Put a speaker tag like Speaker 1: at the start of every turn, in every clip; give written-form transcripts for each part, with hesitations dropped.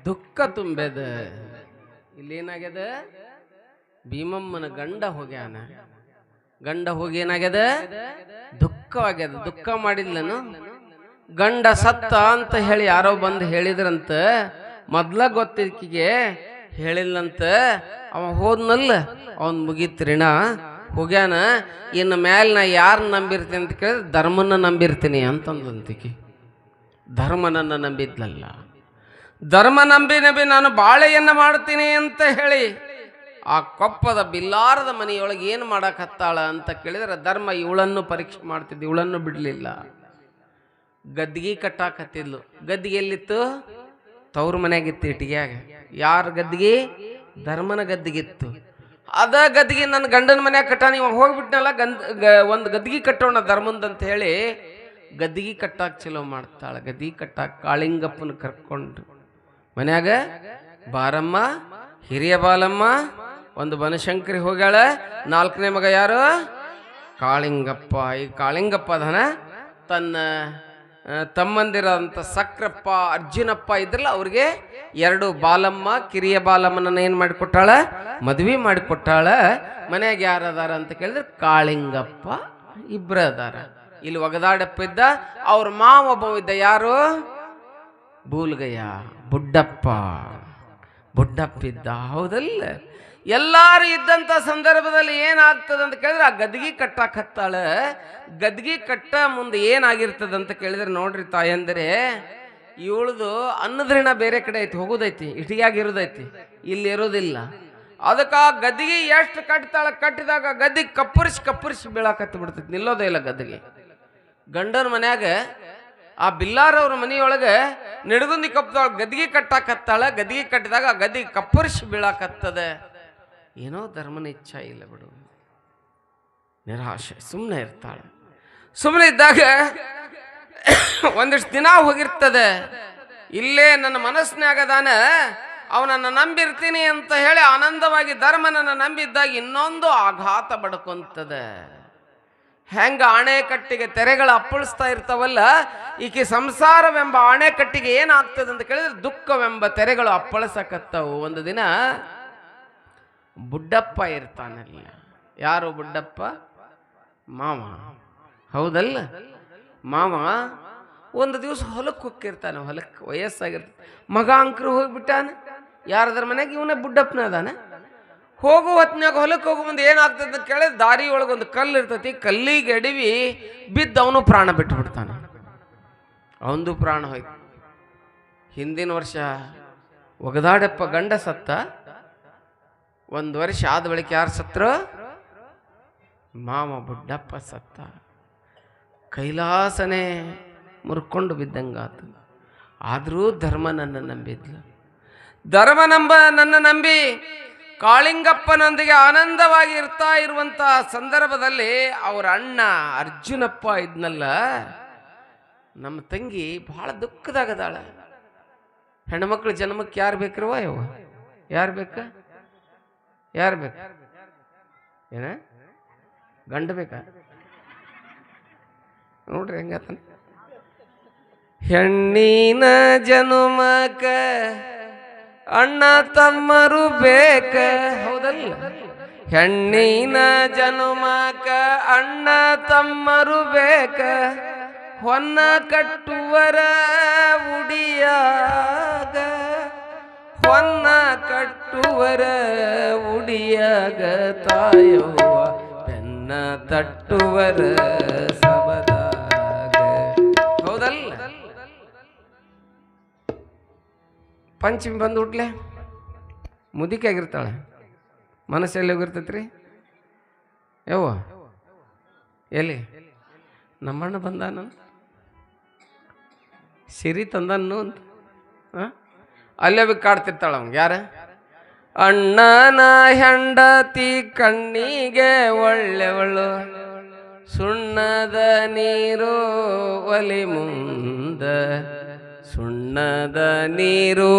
Speaker 1: ದುಃಖ ತುಂಬೆದ. ಇಲ್ಲೇನಾಗ್ಯದ? ಭೀಮಮ್ಮನ ಗಂಡ ಹೋಗ್ಯಾನ. ಗಂಡ ಹೋಗಿ ಏನಾಗ್ಯದ? ದುಃಖವಾಗ್ಯದ. ದುಃಖ ಮಾಡಿದ್ಲನು. ಗಂಡ ಸತ್ತ ಅಂತ ಹೇಳಿ ಯಾರೋ ಬಂದು ಹೇಳಿದ್ರಂತ. ಮೊದ್ಲ ಗೊತ್ತಿದ್ಕಿಗೆ ಹೇಳಿಲ್ಲಂತ. ಅವ ಹೋದ್ನಲ್ಲ, ಅವನ್ ಮುಗೀತ್ ಋಣ. ಹೋಗ್ಯಾನ. ಇನ್ನು ಮೇಲೆ ನಾ ಯಾರನ್ನ ನಂಬಿರ್ತೀನಿ ಅಂತ ಕೇಳಿದ್ರೆ ಧರ್ಮನ ನಂಬಿರ್ತೀನಿ ಅಂತಂದಂತಿಕೆ. ಧರ್ಮನನ್ನ ನಂಬಿದ್ಲಲ್ಲ. ಧರ್ಮ ನಂಬಿ ನಾನು ಬಾಳೆಯನ್ನ ಮಾಡ್ತೀನಿ ಅಂತ ಹೇಳಿ ಆ ಕೊಪ್ಪದ ಬಿಲ್ಲಾರದ ಮನೆಯೊಳಗೆ ಏನು ಮಾಡಕತ್ತಾಳ ಅಂತ ಕೇಳಿದ್ರೆ ಧರ್ಮ ಇವಳನ್ನು ಪರೀಕ್ಷೆ ಮಾಡ್ತಿದ್ದ. ಇವಳನ್ನು ಬಿಡಲಿಲ್ಲ. ಗದ್ದಿಗೆ ಕಟ್ಟಾಕತ್ತಿದ್ಲು. ಗದ್ದಿಗೆ ಎಲ್ಲಿತ್ತು? ತವ್ರ ಮನೆಯಾಗಿತ್ತು, ಇಟ್ಟಿಗ್ಯಾಗ. ಯಾರ ಗದ್ದಿಗೆ? ಧರ್ಮನ ಗದ್ದಿಗಿತ್ತು. ಅದ ಗದ್ದಿಗೆ ನನ್ನ ಗಂಡನ ಮನ್ಯಾಗ ಕಟ್ಟ. ನೀವು ಹೋಗ್ಬಿಟ್ನಲ್ಲ, ಒಂದು ಗದ್ದಿಗೆ ಕಟ್ಟೋಣ ಧರ್ಮಂದಂತ ಹೇಳಿ ಗದ್ದಿಗೆ ಕಟ್ಟಾಕ ಚಲೋ ಮಾಡ್ತಾಳ. ಗದ್ದಿಗೆ ಕಟ್ಟಾಕ ಕಾಳಿಂಗಪ್ಪನ ಕರ್ಕೊಂಡು ಮನ್ಯಾಗ ಬಾರಮ್ಮ, ಹಿರಿಯ ಬಾಲಮ್ಮ, ಒಂದು ಬನಶಂಕರಿ ಹೋಗ್ಯಾಳ. 4ನೇ ಮಗ ಯಾರು? ಕಾಳಿಂಗಪ್ಪ. ಈ ಕಾಳಿಂಗಪ್ಪ ಅದನ ತನ್ನ ತಮ್ಮಂದಿರಂತ ಸಕ್ರಪ್ಪ, ಅರ್ಜುನಪ್ಪ ಇದ್ರಲ್ಲ, ಅವ್ರಿಗೆ 2 ಬಾಲಮ್ಮ, ಕಿರಿಯ ಬಾಲಮ್ಮನ ಏನು ಮಾಡಿಕೊಟ್ಟಾಳ? ಮದ್ವಿ ಮಾಡಿಕೊಟ್ಟಾಳ. ಮನ್ಯಾಗ ಯಾರು ಅದಾರ ಅಂತ ಕೇಳಿದ್ರೆ ಕಾಳಿಂಗಪ್ಪ ಇಬ್ರ ಅದಾರ. ಇಲ್ಲಿ ಒಗದಾಡಪ್ಪ ಇದ್ದ, ಅವ್ರ ಮಾವ ಒಬ್ಬ ಇದ್ದ. ಯಾರು? ಬೂಲ್ಗಯ್ಯ, ಬುಡ್ಡಪ್ಪ. ಬುಡ್ಡಪ್ಪ ಇದ್ದ. ಹೌದಲ್ಲ? ಎಲ್ಲಾರು ಇದ್ದಂಥ ಸಂದರ್ಭದಲ್ಲಿ ಏನಾಗ್ತದೆ ಅಂತ ಕೇಳಿದ್ರೆ ಆ ಗದ್ಗಿ ಕಟ್ಟಾಕತ್ತಾಳ. ಗದ್ಗಿ ಕಟ್ಟ ಮುಂದೆ ಏನಾಗಿರ್ತದಂತ ಕೇಳಿದ್ರೆ ನೋಡ್ರಿ ತಾಯಂದರೆ, ಇವಳದು ಅನ್ನದ್ರಿಣ ಬೇರೆ ಕಡೆ ಐತಿ, ಹೋಗೋದೈತಿ, ಇಟಿಯಾಗಿರೋದೈತಿ, ಇಲ್ಲಿ ಇರೋದಿಲ್ಲ. ಅದಕ್ಕೆ ಆ ಗದ್ದಿಗೆ ಎಷ್ಟು ಕಟ್ತಾಳ, ಕಟ್ಟಿದಾಗ ಗದ್ದಿಗೆ ಕಪ್ಪರಿಸಿ ಬೀಳಾಕತ್ತಿ ಬಿಡ್ತೈತಿ, ನಿಲ್ಲೋದೇ ಇಲ್ಲ ಗದ್ದಿಗೆ. ಗಂಡನ ಮನ್ಯಾಗ ಆ ಬಿಲ್ಲಾರವ್ರ ಮನೆಯೊಳಗೆ ನಿಡಗುಂದಿ ಕಪ್ಪದೊಳ ಗದ್ದಿಗೆ ಕಟ್ಟಾಕತ್ತಾಳ. ಗದ್ದಿಗೆ ಕಟ್ಟಿದಾಗ ಆ ಗದ್ದಿಗೆ ಕಪ್ಪರಿಸಿ ಬೀಳಾಕತ್ತದೆ. ಏನೋ ಧರ್ಮನ ಇಚ್ಛಾ ಇಲ್ಲ ಬಿಡು, ನಿರಾಶೆ, ಸುಮ್ಮನೆ ಇರ್ತಾಳೆ. ಸುಮ್ಮನೆ ಇದ್ದಾಗ ಒಂದಿಷ್ಟು ದಿನ ಹೋಗಿರ್ತದೆ. ಇಲ್ಲೇ ನನ್ನ ಮನಸ್ಸಿನಾಗದಾನ, ಅವನನ್ನು ನಂಬಿರ್ತೀನಿ ಅಂತ ಹೇಳಿ ಆನಂದವಾಗಿ ಧರ್ಮನನ್ನು ನಂಬಿದ್ದಾಗ ಇನ್ನೊಂದು ಆಘಾತ ಬಡ್ಕೊಂತದೆ. ಹೆಂಗ ಆಣೆಕಟ್ಟಿಗೆ ತೆರೆಗಳು ಅಪ್ಪಳಿಸ್ತಾ ಇರ್ತಾವಲ್ಲ, ಈಕೆ ಸಂಸಾರವೆಂಬ ಆಣೆಕಟ್ಟಿಗೆ ಏನಾಗ್ತದೆ ಅಂತ ಕೇಳಿದ್ರೆ ದುಃಖವೆಂಬ ತೆರೆಗಳು ಅಪ್ಪಳಿಸಕತ್ತವು. ಒಂದು ದಿನ ಬುಡ್ಡಪ್ಪ ಇರ್ತಾನಲ್ಲ. ಯಾರು ಬುಡ್ಡಪ್ಪ? ಮಾವ. ಹೌದಲ್ಲ? ಮಾವ ಒಂದು ದಿವಸ ಹೊಲಕ್ಕೆ ಹೋಗಿರ್ತಾನೆ. ಹೊಲಕ್ಕೆ ವಯಸ್ಸಾಗಿರ್ತಾನೆ. ಮಗ ಅಂಕರು ಹೋಗ್ಬಿಟ್ಟಾನ. ಯಾರದ್ರ ಮನೆಗೆ? ಇವನೇ ಬುಡ್ಡಪ್ಪನ ಅದಾನ. ಹೋಗೋ ಹೊತ್ನಾಗ ಹೊಲಕ್ಕೆ ಹೋಗೋ ಮುಂದೆ ಏನಾಗ್ತದೆ ಅಂತ ಕೇಳಿದ್ರೆ ದಾರಿ ಒಳಗೆ ಒಂದು ಕಲ್ಲು ಇರ್ತೈತಿ. ಕಲ್ಲಿಗೆ ಎಡವಿ ಬಿದ್ದು ಅವನು ಪ್ರಾಣ ಬಿಟ್ಟು ಬಿಡ್ತಾನೆ. ಅವನದು ಪ್ರಾಣ ಹೋಯ್ತು. ಹಿಂದಿನ ವರ್ಷ ಒಗದಾಡಪ್ಪ ಗಂಡ ಸತ್ತ. 1 ವರ್ಷ ಆದ ಬಳಿಕ ಯಾರು ಸತ್ರು? ಮಾವ ಬುಡ್ಡಪ್ಪ ಸತ್ತ. ಕೈಲಾಸನೇ ಮುರ್ಕೊಂಡು ಬಿದ್ದಂಗಾತು. ಆದರೂ ಧರ್ಮ ನನ್ನ ನಂಬಿದ್ಲು. ಧರ್ಮ ನನ್ನ ನಂಬಿ ಕಾಳಿಂಗಪ್ಪನೊಂದಿಗೆ ಆನಂದವಾಗಿ ಇರ್ತಾ ಇರುವಂತ ಸಂದರ್ಭದಲ್ಲಿ ಅವರ ಅಣ್ಣ ಅರ್ಜುನಪ್ಪ ಇದ್ನಲ್ಲ, ನಮ್ಮ ತಂಗಿ ಬಹಳ ದುಃಖದಾಗದಾಳ. ಹೆಣ್ಮಕ್ಳು ಜನ್ಮಕ್ಕೆ ಯಾರು ಬೇಕ್ರವ? ಯವ್ವ ಯಾರು ಬೇಕ? ಯಾರು ಬೇಕು? ಏನ ಗಂಡ ಬೇಕಾ? ನೋಡ್ರಿ ಹೆಂಗತಾನ. ಹೆಣ್ಣಿನ ಜನುಮಕ ಅಣ್ಣ ತಮ್ಮರು ಬೇಕ. ಹೌದಲ್ಲ? ಹೆಣ್ಣಿನ ಜನುಮಕ ಅಣ್ಣ ತಮ್ಮರು ಬೇಕ. ಹೊನ್ನ ಕಟ್ಟುವರ ಉಡಿಯಾಗ, ಹೊನ್ನ ಕಟ್ಟುವರ ಉಡಿಯಾಗ ತಾಯವ್ವ ಬೆನ್ನ ತಟ್ಟುವರ ಸಬದಾಗ. ಹೌದಲ್ಲ? ಪಂಚಮಿ ಬಂದು ಹುಟ್ಲೆ ಮುದಿಕೆ ಆಗಿರ್ತಾಳೆ. ಮನಸ್ಸಲ್ಲಿ ಹೋಗಿರ್ತೈತ್ರಿ. ಯವ್ವ ಎಲ್ಲಿ? ನಮ್ಮಣ್ಣ ಬಂದಾನ, ಸಿರಿ ತಂದನ್ನು ಅಂತ ಅಲ್ಲೇ ಬಿ ಕಾಡ್ತಿರ್ತಾಳ ಅವಂಗ. ಯಾರ? ಅಣ್ಣನ ಹೆಂಡತಿ ಕಣ್ಣಿಗೆ ಒಳ್ಳೆವಳು, ಸುಣ್ಣದ ನೀರು ಒಲಿ ಮುಂದ, ಸುಣ್ಣದ ನೀರು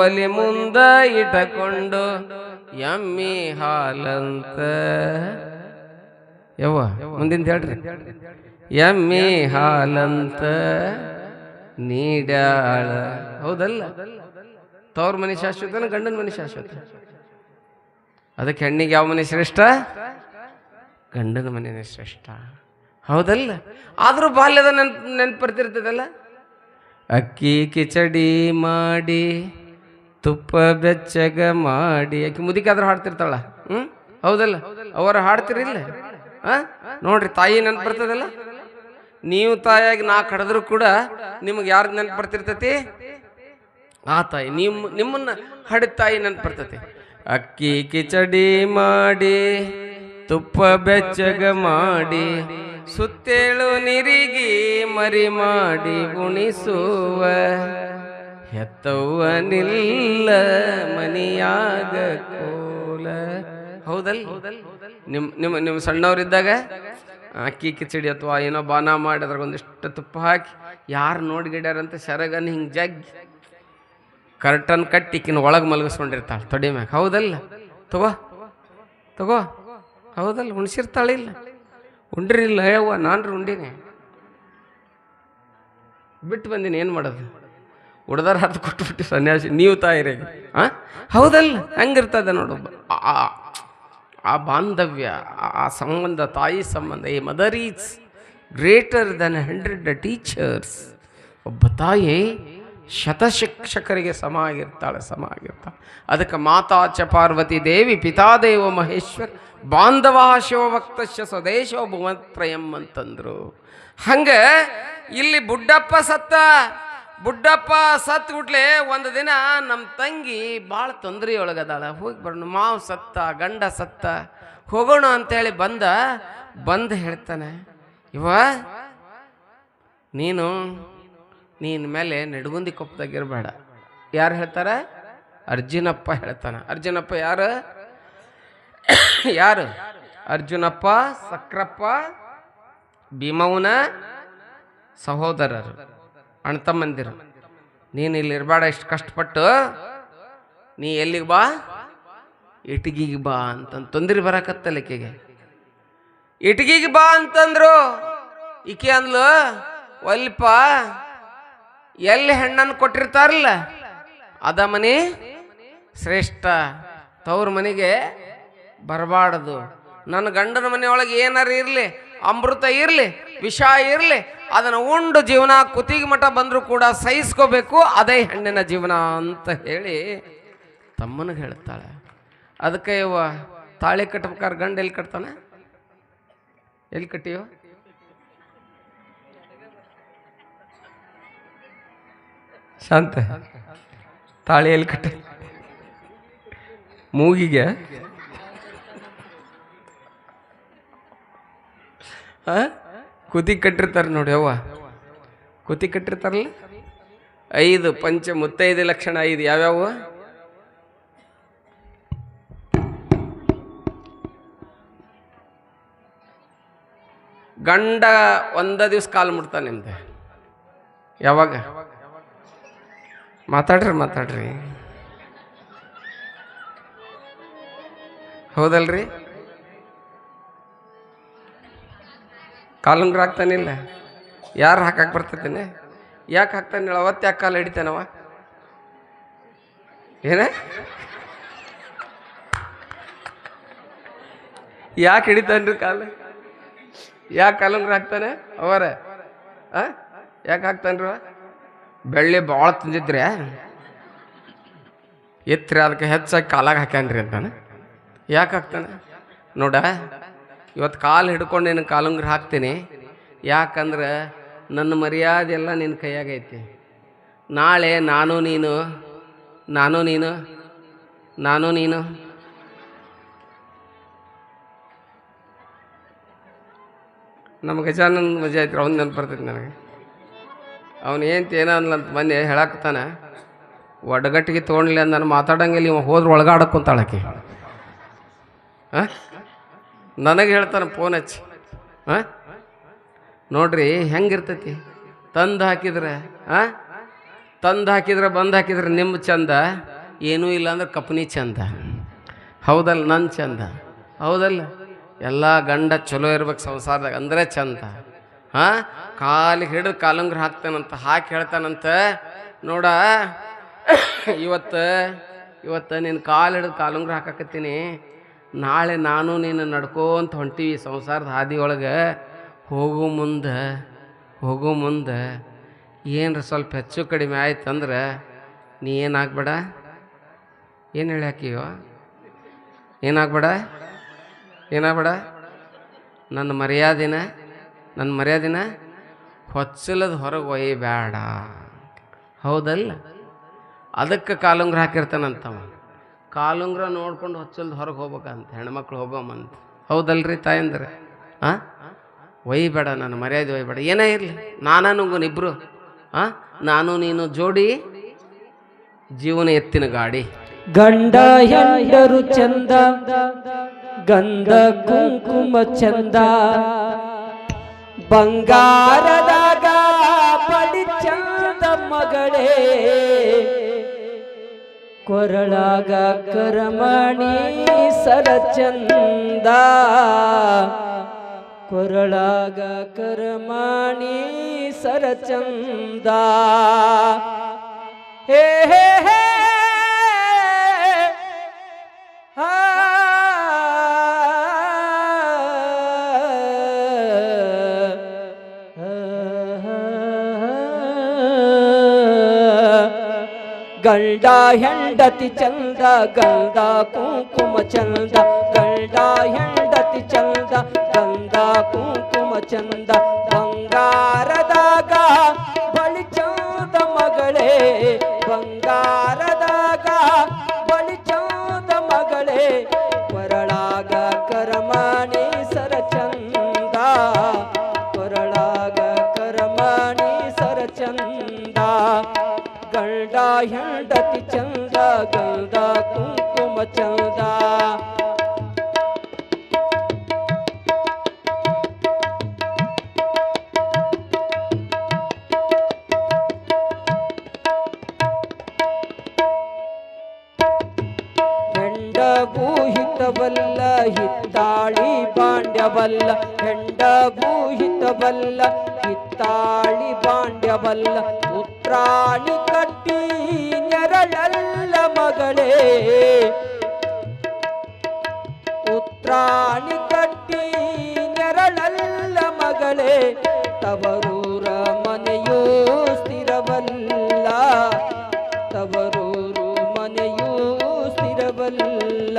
Speaker 1: ಒಲಿ ಮುಂದ ಇಟ್ಟಕೊಂಡು ಎಮ್ಮಿ ಹಾಲಂತ. ಯವ್ವ ಮುಂದಿನ ಹೇಳ್ರಿ. ಎಮ್ಮಿ ಹಾಲಂತ ನೀಡ್ಯಾಳ. ಹೌದಲ್ಲ? ತವ್ರ ಮನೆ ಶಾಶ್ವತನ, ಗಂಡನ ಮನೆ ಶಾಶ್ವತ. ಅದಕ್ಕೆ ಹೆಣ್ಣಿಗೆ ಯಾವ ಮನೆ ಶ್ರೇಷ್ಠ? ಗಂಡನ ಮನೆಯೇ ಶ್ರೇಷ್ಠ. ಹೌದಲ್ಲ? ಆದರೂ ಬಾಲ್ಯದ ನೆನಪು ಬರ್ತಿರ್ತದಲ್ಲ. ಅಕ್ಕಿ ಕಿಚಡಿ ಮಾಡಿ ತುಪ್ಪ ಬೆಚ್ಚಗ ಮಾಡಿ, ಅಕ್ಕಿ ಮುದಿಕಾದ್ರೂ ಹಾಡ್ತಿರ್ತಾಳ. ಹೌದಲ್ಲ? ಅವರ ಹಾಡ್ತಿರಿಲ್ಲ? ನೋಡ್ರಿ, ತಾಯಿ ನೆನಪು ಬರ್ತದಲ್ಲ. ನೀವು ತಾಯಿಯಾಗಿ ನಾ ಕಡಿದ್ರು ಕೂಡ ನಿಮಗೆ ಯಾರು ನೆನಪು ಬರ್ತಿರ್ತೈತಿ? ಆ ತಾಯಿ. ನಿಮ್ಮನ್ನ ಹಡಿದ ತಾಯಿ ನೆನಪು ಬರ್ತೈತಿ. ಅಕ್ಕಿ ಕಿಚಡಿ ಮಾಡಿ ತುಪ್ಪ ಬೆಚ್ಚಗ ಮಾಡಿ ಸುತ್ತೇಳು ನೀರಿಗೆ ಮರಿ ಮಾಡಿ ಉಣಿಸುವ ಹೆತ್ತವ್ವನಿಲ್ಲ ಮನಿಯಾಗ ಕೋಲ. ಹೌದಲ್ಲ? ನಿಮ್ಮ ಸಣ್ಣವರಿದ್ದಾಗ ಅಕ್ಕಿ ಕಿಚಡಿ ಅಥವಾ ಏನೋ ಬಾನ ಮಾಡಿ ಅದ್ರಾಗ ಒಂದಿಷ್ಟು ತುಪ್ಪ ಹಾಕಿ ಯಾರು ನೋಡ್ಗಿಡ್ಯಾರಂತ ಸೆರಗನ್ನು ಹಿಂಗೆ ಜಗ್ಗಿ ಕರ್ಟನ್ ಕಟ್ಟಿಕ್ಕಿನ ಒಳಗೆ ಮಲಗಿಸ್ಕೊಂಡಿರ್ತಾಳೆ ತೊಡಿ ಮ್ಯಾಗ. ಹೌದಲ್ಲ? ತಗೋ ತಗೋ. ಹೌದಲ್ಲ? ಉಣ್ಸಿರ್ತಾಳಿಲ್ಲ? ಉಂಡ್ರಿಲ್ಲ? ಯವ್ವ ನಾನ್ರಿ ಉಂಡಿನಿ, ಬಿಟ್ಟು ಬಂದೀನಿ, ಏನು ಮಾಡೋದು? ಉಡ್ದಾರ ಹತ್ತು ಕೊಟ್ಬಿಟ್ಟು ಸನ್ಯಾಸಿ ನೀವು ತಾಯಿರಿಗೆ. ಹೌದಲ್ಲ? ಹಂಗಿರ್ತದೆ ನೋಡು ಆ ಬಾಂಧವ್ಯ, ಆ ಸಂಬಂಧ, ತಾಯಿ ಸಂಬಂಧ. ಈ mother is greater than 100 teachers. ಒಬ್ಬ ತಾಯಿ ಶತಶಿಕ್ಷಕರಿಗೆ ಸಮ ಆಗಿರ್ತಾಳೆ. ಅದಕ್ಕೆ ಮಾತಾ ಚ ಪಾರ್ವತಿ ದೇವಿ ಪಿತಾದೇವ ಮಹೇಶ್ವರ್ ಬಾಂಧವ ಶಿವಭಕ್ತಶ್ಯ ಸ್ವದೇಶೋ ಭುವತ್ರಯಂ ಅಂತಂದ್ರು. ಹಂಗೆ ಇಲ್ಲಿ ಬುಡ್ಡಪ್ಪ ಸತ್ತು ಬಿಟ್ಲೆ ಒಂದು ದಿನ ನಮ್ಮ ತಂಗಿ ಭಾಳ ತೊಂದರೆಯೊಳಗದಾಳ. ಹೋಗಿ ಬರೋಣ, ಮಾವು ಸತ್ತ, ಗಂಡ ಸತ್ತ, ಹೋಗೋಣ ಅಂತೇಳಿ ಬಂದು ಹೇಳ್ತಾನೆ, ನೀನು ಮೇಲೆ ನೆಡಗುಂದಿ ಕೊಪ್ಪದಾಗಿರ್ಬೇಡ. ಯಾರು ಹೇಳ್ತಾರೆ? ಅರ್ಜುನಪ್ಪ ಹೇಳ್ತಾನೆ. ಅರ್ಜುನಪ್ಪ ಯಾರು? ಅರ್ಜುನಪ್ಪ, ಸಕ್ರಪ್ಪ, ಭೀಮವ್ವನ ಸಹೋದರರು, ಅಣ್ತಮ್ಮಂದಿರು. ನೀನು ಇಲ್ಲಿ ಇರಬೇಡ, ಇಷ್ಟು ಕಷ್ಟಪಟ್ಟು ನೀ ಎಲ್ಲಿಗೆ ಬಾ, ಇಟಗಿಗೆ ಬಾ ಅಂತ ತೊಂದರೆ ಬರಕತ್ತಲ್ಲ ಈಕೆಗೆ. ಇಟಗಿಗೆ ಬಾ ಅಂತಂದ್ರು. ಈಕೆ ಅಂದ್ಲು, ಒಲ್ಪ ಎಲ್ಲಿ ಹೆಣ್ಣನ್ನು ಕೊಟ್ಟಿರ್ತಾರಲ್ಲ ಅದ ಮನೆ ಶ್ರೇಷ್ಠ, ತವ್ರ ಮನೆಗೆ ಬರಬಾರ್ದು. ನನ್ನ ಗಂಡನ ಮನೆಯೊಳಗೆ ಏನಾರು ಇರಲಿ, ಅಮೃತ ಇರಲಿ, ವಿಷ ಇರಲಿ, ಅದನ್ನು ಉಂಡು ಜೀವನ ಕುತ್ತಿಗೆ ಮಠ ಬಂದರೂ ಕೂಡ ಸಹಿಸ್ಕೋಬೇಕು, ಅದೇ ಹೆಣ್ಣಿನ ಜೀವನ ಅಂತ ಹೇಳಿ ತಮ್ಮನಿಗೆ ಹೇಳ್ತಾಳೆ. ಅದಕ್ಕೆ ಇವ ತಾಳಿ ಕಟ್ಬೇಕಾದ್ರೆ ಗಂಡ ಎಲ್ಲಿ ಕಟ್ತಾನೆ? ಎಲ್ಲಿ ಕಟ್ಟಿಯೋ? ಶಾಂತ, ತಾಳಿ ಎಲ್ಲಿ ಕಟ್ಟ? ಮೂಗಿಗೆ? ಕುತ್ತಿಗೆ ಕಟ್ಟಿರ್ತಾರೆ ನೋಡಿ ಅವ್ವ, ಕುತ್ತಿಗೆ ಕಟ್ಟಿರ್ತಾರಲ್ಲ. 5 ಪಂಚ ಮುತ್ತೈದು ಲಕ್ಷಣ 5 ಯಾವ್ಯಾವ? ಗಂಡ ಒಂದ ದಿವ್ಸ ಕಾಲು ಮುಟ್ತಾನೆ ನಿಮ್ದು. ಯಾವಾಗ? ಮಾತಾಡ್ರಿ. ಹೌದಲ್ರಿ? ಕಾಲುಂಗ್ರ ಹಾಕ್ತಾನಿಲ್ಲ? ಯಾರು ಹಾಕಕ್ಕೆ ಬರ್ತೈತೇನೆ? ಯಾಕೆ ಹಾಕ್ತಾನೆ? ಅವತ್ತು ಯಾಕೆ ಕಾಲು ಹಿಡಿತಾನವ? ಏನ ಯಾಕೆ ಹಿಡಿತಾನ್ರಿ ಕಾಲು? ಯಾಕೆ ಕಾಲುಂಗ್ರ ಹಾಕ್ತಾನೆ ಅವರ? ಯಾಕೆ ಹಾಕ್ತಾನ್ರಿ? ಬೆಳ್ಳಿ ಭಾಳ ತಿಂದಿದ್ರೆ ಎತ್ರಿ, ಅದಕ್ಕೆ ಹೆಚ್ಚಾಗಿ ಕಾಲಾಗ ಹಾಕ್ಯಾನ್ರಿ ಅಂತಾನೆ. ಯಾಕೆ ಹಾಕ್ತಾನೆ ನೋಡ? ಇವತ್ತು ಕಾಲು ಹಿಡ್ಕೊಂಡು ನೀನು ಕಾಲುಂಗ್ರ ಹಾಕ್ತೀನಿ. ಯಾಕಂದ್ರೆ ನನ್ನ ಮರ್ಯಾದೆ ಎಲ್ಲ ನಿನ್ನ ಕೈಯಾಗೈತಿ. ನಾಳೆ ನಾನು ನೀನು ನಮ್ಮ ಗಜಾನನ್ ಮಜಾ ಐತ್ರಿ. ಅವ್ನು ನೆನಪು ಬರ್ತೈತಿ ನನಗೆ. ಅವನು ಏನೋ ಅನ್ಲಂತ ಮೊನ್ನೆ ಹೇಳಾಕತ್ತಾನ, ಒಡಗಟ್ಟಿಗೆ ತೊಗೊಂಡ್ಲಿ ಅಂತ ನಾನು ಮಾತಾಡಂಗಿಲ್ಲ. ಇವ ಹೋದ್ರೆ ಒಳಗಾಡಕ್ಕಂತಾಳಕ್ಕೆ. ನನಗೆ ಹೇಳ್ತಾನೆ ಫೋನ್ ಹಚ್ಚಿ, ನೋಡ್ರಿ ಹೆಂಗಿರ್ತೈತಿ, ತಂದು ಹಾಕಿದ್ರೆ ಬಂದು ಹಾಕಿದ್ರೆ ನಿಮ್ಮ ಚಂದ, ಏನೂ ಇಲ್ಲ ಅಂದ್ರೆ ಕಪ್ನಿ ಚಂದ. ಹೌದಲ್ಲ? ನನ್ನ ಚಂದ. ಹೌದಲ್ಲ? ಎಲ್ಲ ಗಂಡ ಚಲೋ ಇರ್ಬೇಕು ಸಂಸಾರದಾಗ ಅಂದರೆ ಚಂದ. ಕಾಲಿಗೆ ಹಿಡಿದು ಕಾಲುಂಗ್ರ ಹಾಕ್ತಾನಂತ. ಹಾಕಿ ಹೇಳ್ತಾನಂತ, ನೋಡ ಇವತ್ತು ನಿನ್ನ ಕಾಲು ಹಿಡಿದು ಕಾಲುಂಗ್ರ ಹಾಕಕತ್ತೀನಿ. ನಾಳೆ ನಾನು ನೀನು ನಡ್ಕೋಂತ ಹೊಂಟೀವಿ ಸಂಸಾರದ ಹಾದಿಯೊಳಗೆ. ಹೋಗೋ ಮುಂದೆ ಏನರ ಸ್ವಲ್ಪ ಹೆಚ್ಚು ಕಡಿಮೆ ಆಯ್ತಂದ್ರೆ ನೀ ಏನಾಗಬೇಡ. ಏನು ಹೇಳಿ ಹಾಕಿವ? ಏನಾಗಬೇಡ ನನ್ನ ಮರ್ಯಾದಿನ ಹೊಚ್ಚಲದ ಹೊರಗೆ ಒಯ್ಯಬೇಡ. ಹೌದಲ್ಲ? ಅದಕ್ಕೆ ಕಾಲುಂಗ್ರ ಹಾಕಿರ್ತಾನಂತವ. ಕಾಲುಂಗ್ರ ನೋಡ್ಕೊಂಡು ಹೊಚ್ಚಲ್ದು ಹೊರಗೆ ಹೋಗ್ಬೇಕಂತ ಹೆಣ್ಮಕ್ಳು ಹೋಗಮ್ಮಂತ. ಹೌದಲ್ರಿ ತಾಯಂದ್ರೆ? ಒಯ್ಯಬೇಡ, ನನ್ನ ಮರ್ಯಾದೆ ಒಯ್ಯಬೇಡ. ಏನೇ ಇರಲಿ ನಾನುಗುನಿಬ್ರು ನಾನು ನೀನು ಜೋಡಿ, ಜೀವನ ಎತ್ತಿನ ಗಾಡಿ.
Speaker 2: ಗಂಡ ಹೆಂಡರು ಚಂದ, ಗಂಧ ಕುಂಕುಮ ಚಂದ, ಬಂಗಾರದಾಗ ಬಡಿ ಚಂದ ಮಗಳೇ, ಕೊರಳಾಗ ಕರಮಣಿ ಸರ ಚಂದ, ಕೊರಳಾಗ ಕರಮಣಿ ಸರ ಚಂದ. ಹೇ ಹೇ ಹೇ ಗಂಡ ಹೆಂಡತಿ ಚಂದ, ಗಂಧ ಕುಂಕುಮ ಚಂದ, ಗಂಡ ಹೆಂಡತಿ ಚಂದ, ಗಂಧ ಕುಂಕುಮ ಚಂದ, ಬಂಗಾರದಾಗ ಬಳಿ ಚಂದ ಮಗಳೇ, ಬಂಗಾರದಾಗ ಬಳಿ ಚಂದ ಮಗಳೇ, ಕೊರಳಾಗ ಕರಮಣಿ ಸರ ಚಂದ, ಕೊರಳಾಗ ಕರಮಣಿ ಸರ ಚಂದ. ಗಂಡ ಹೆಂಡತಿ ಚಂದ, ಗಂಧ ಕುಂಕುಮ ಚಂದ. ಹೆಂಡಗೂ ಹಿತವಲ್ಲ ಹಿತ್ತಾಳಿ ಬಾಂಡ್ಯವಲ್ಲ, ಹೆಂಡಗೂ ಹಿತವಲ್ಲ ಹಿತ್ತಾಳಿ ಬಾಂಡ್ಯವಲ್ಲ, ಉತ್ರಾಣಿ ಕಟ್ಟಿ ನೆರಳಲ್ಲ ಮಗಳೇ, ಉತ್ರಾಣಿ ಕಟ್ಟಿ ನೆರಳಲ್ಲ ಮಗಳೇ, ತವರೂರ ಮನೆಯೂ ಸ್ಥಿರವಲ್ಲ, ತವರೂರು ಮನೆಯೂ ಸ್ಥಿರವಲ್ಲ.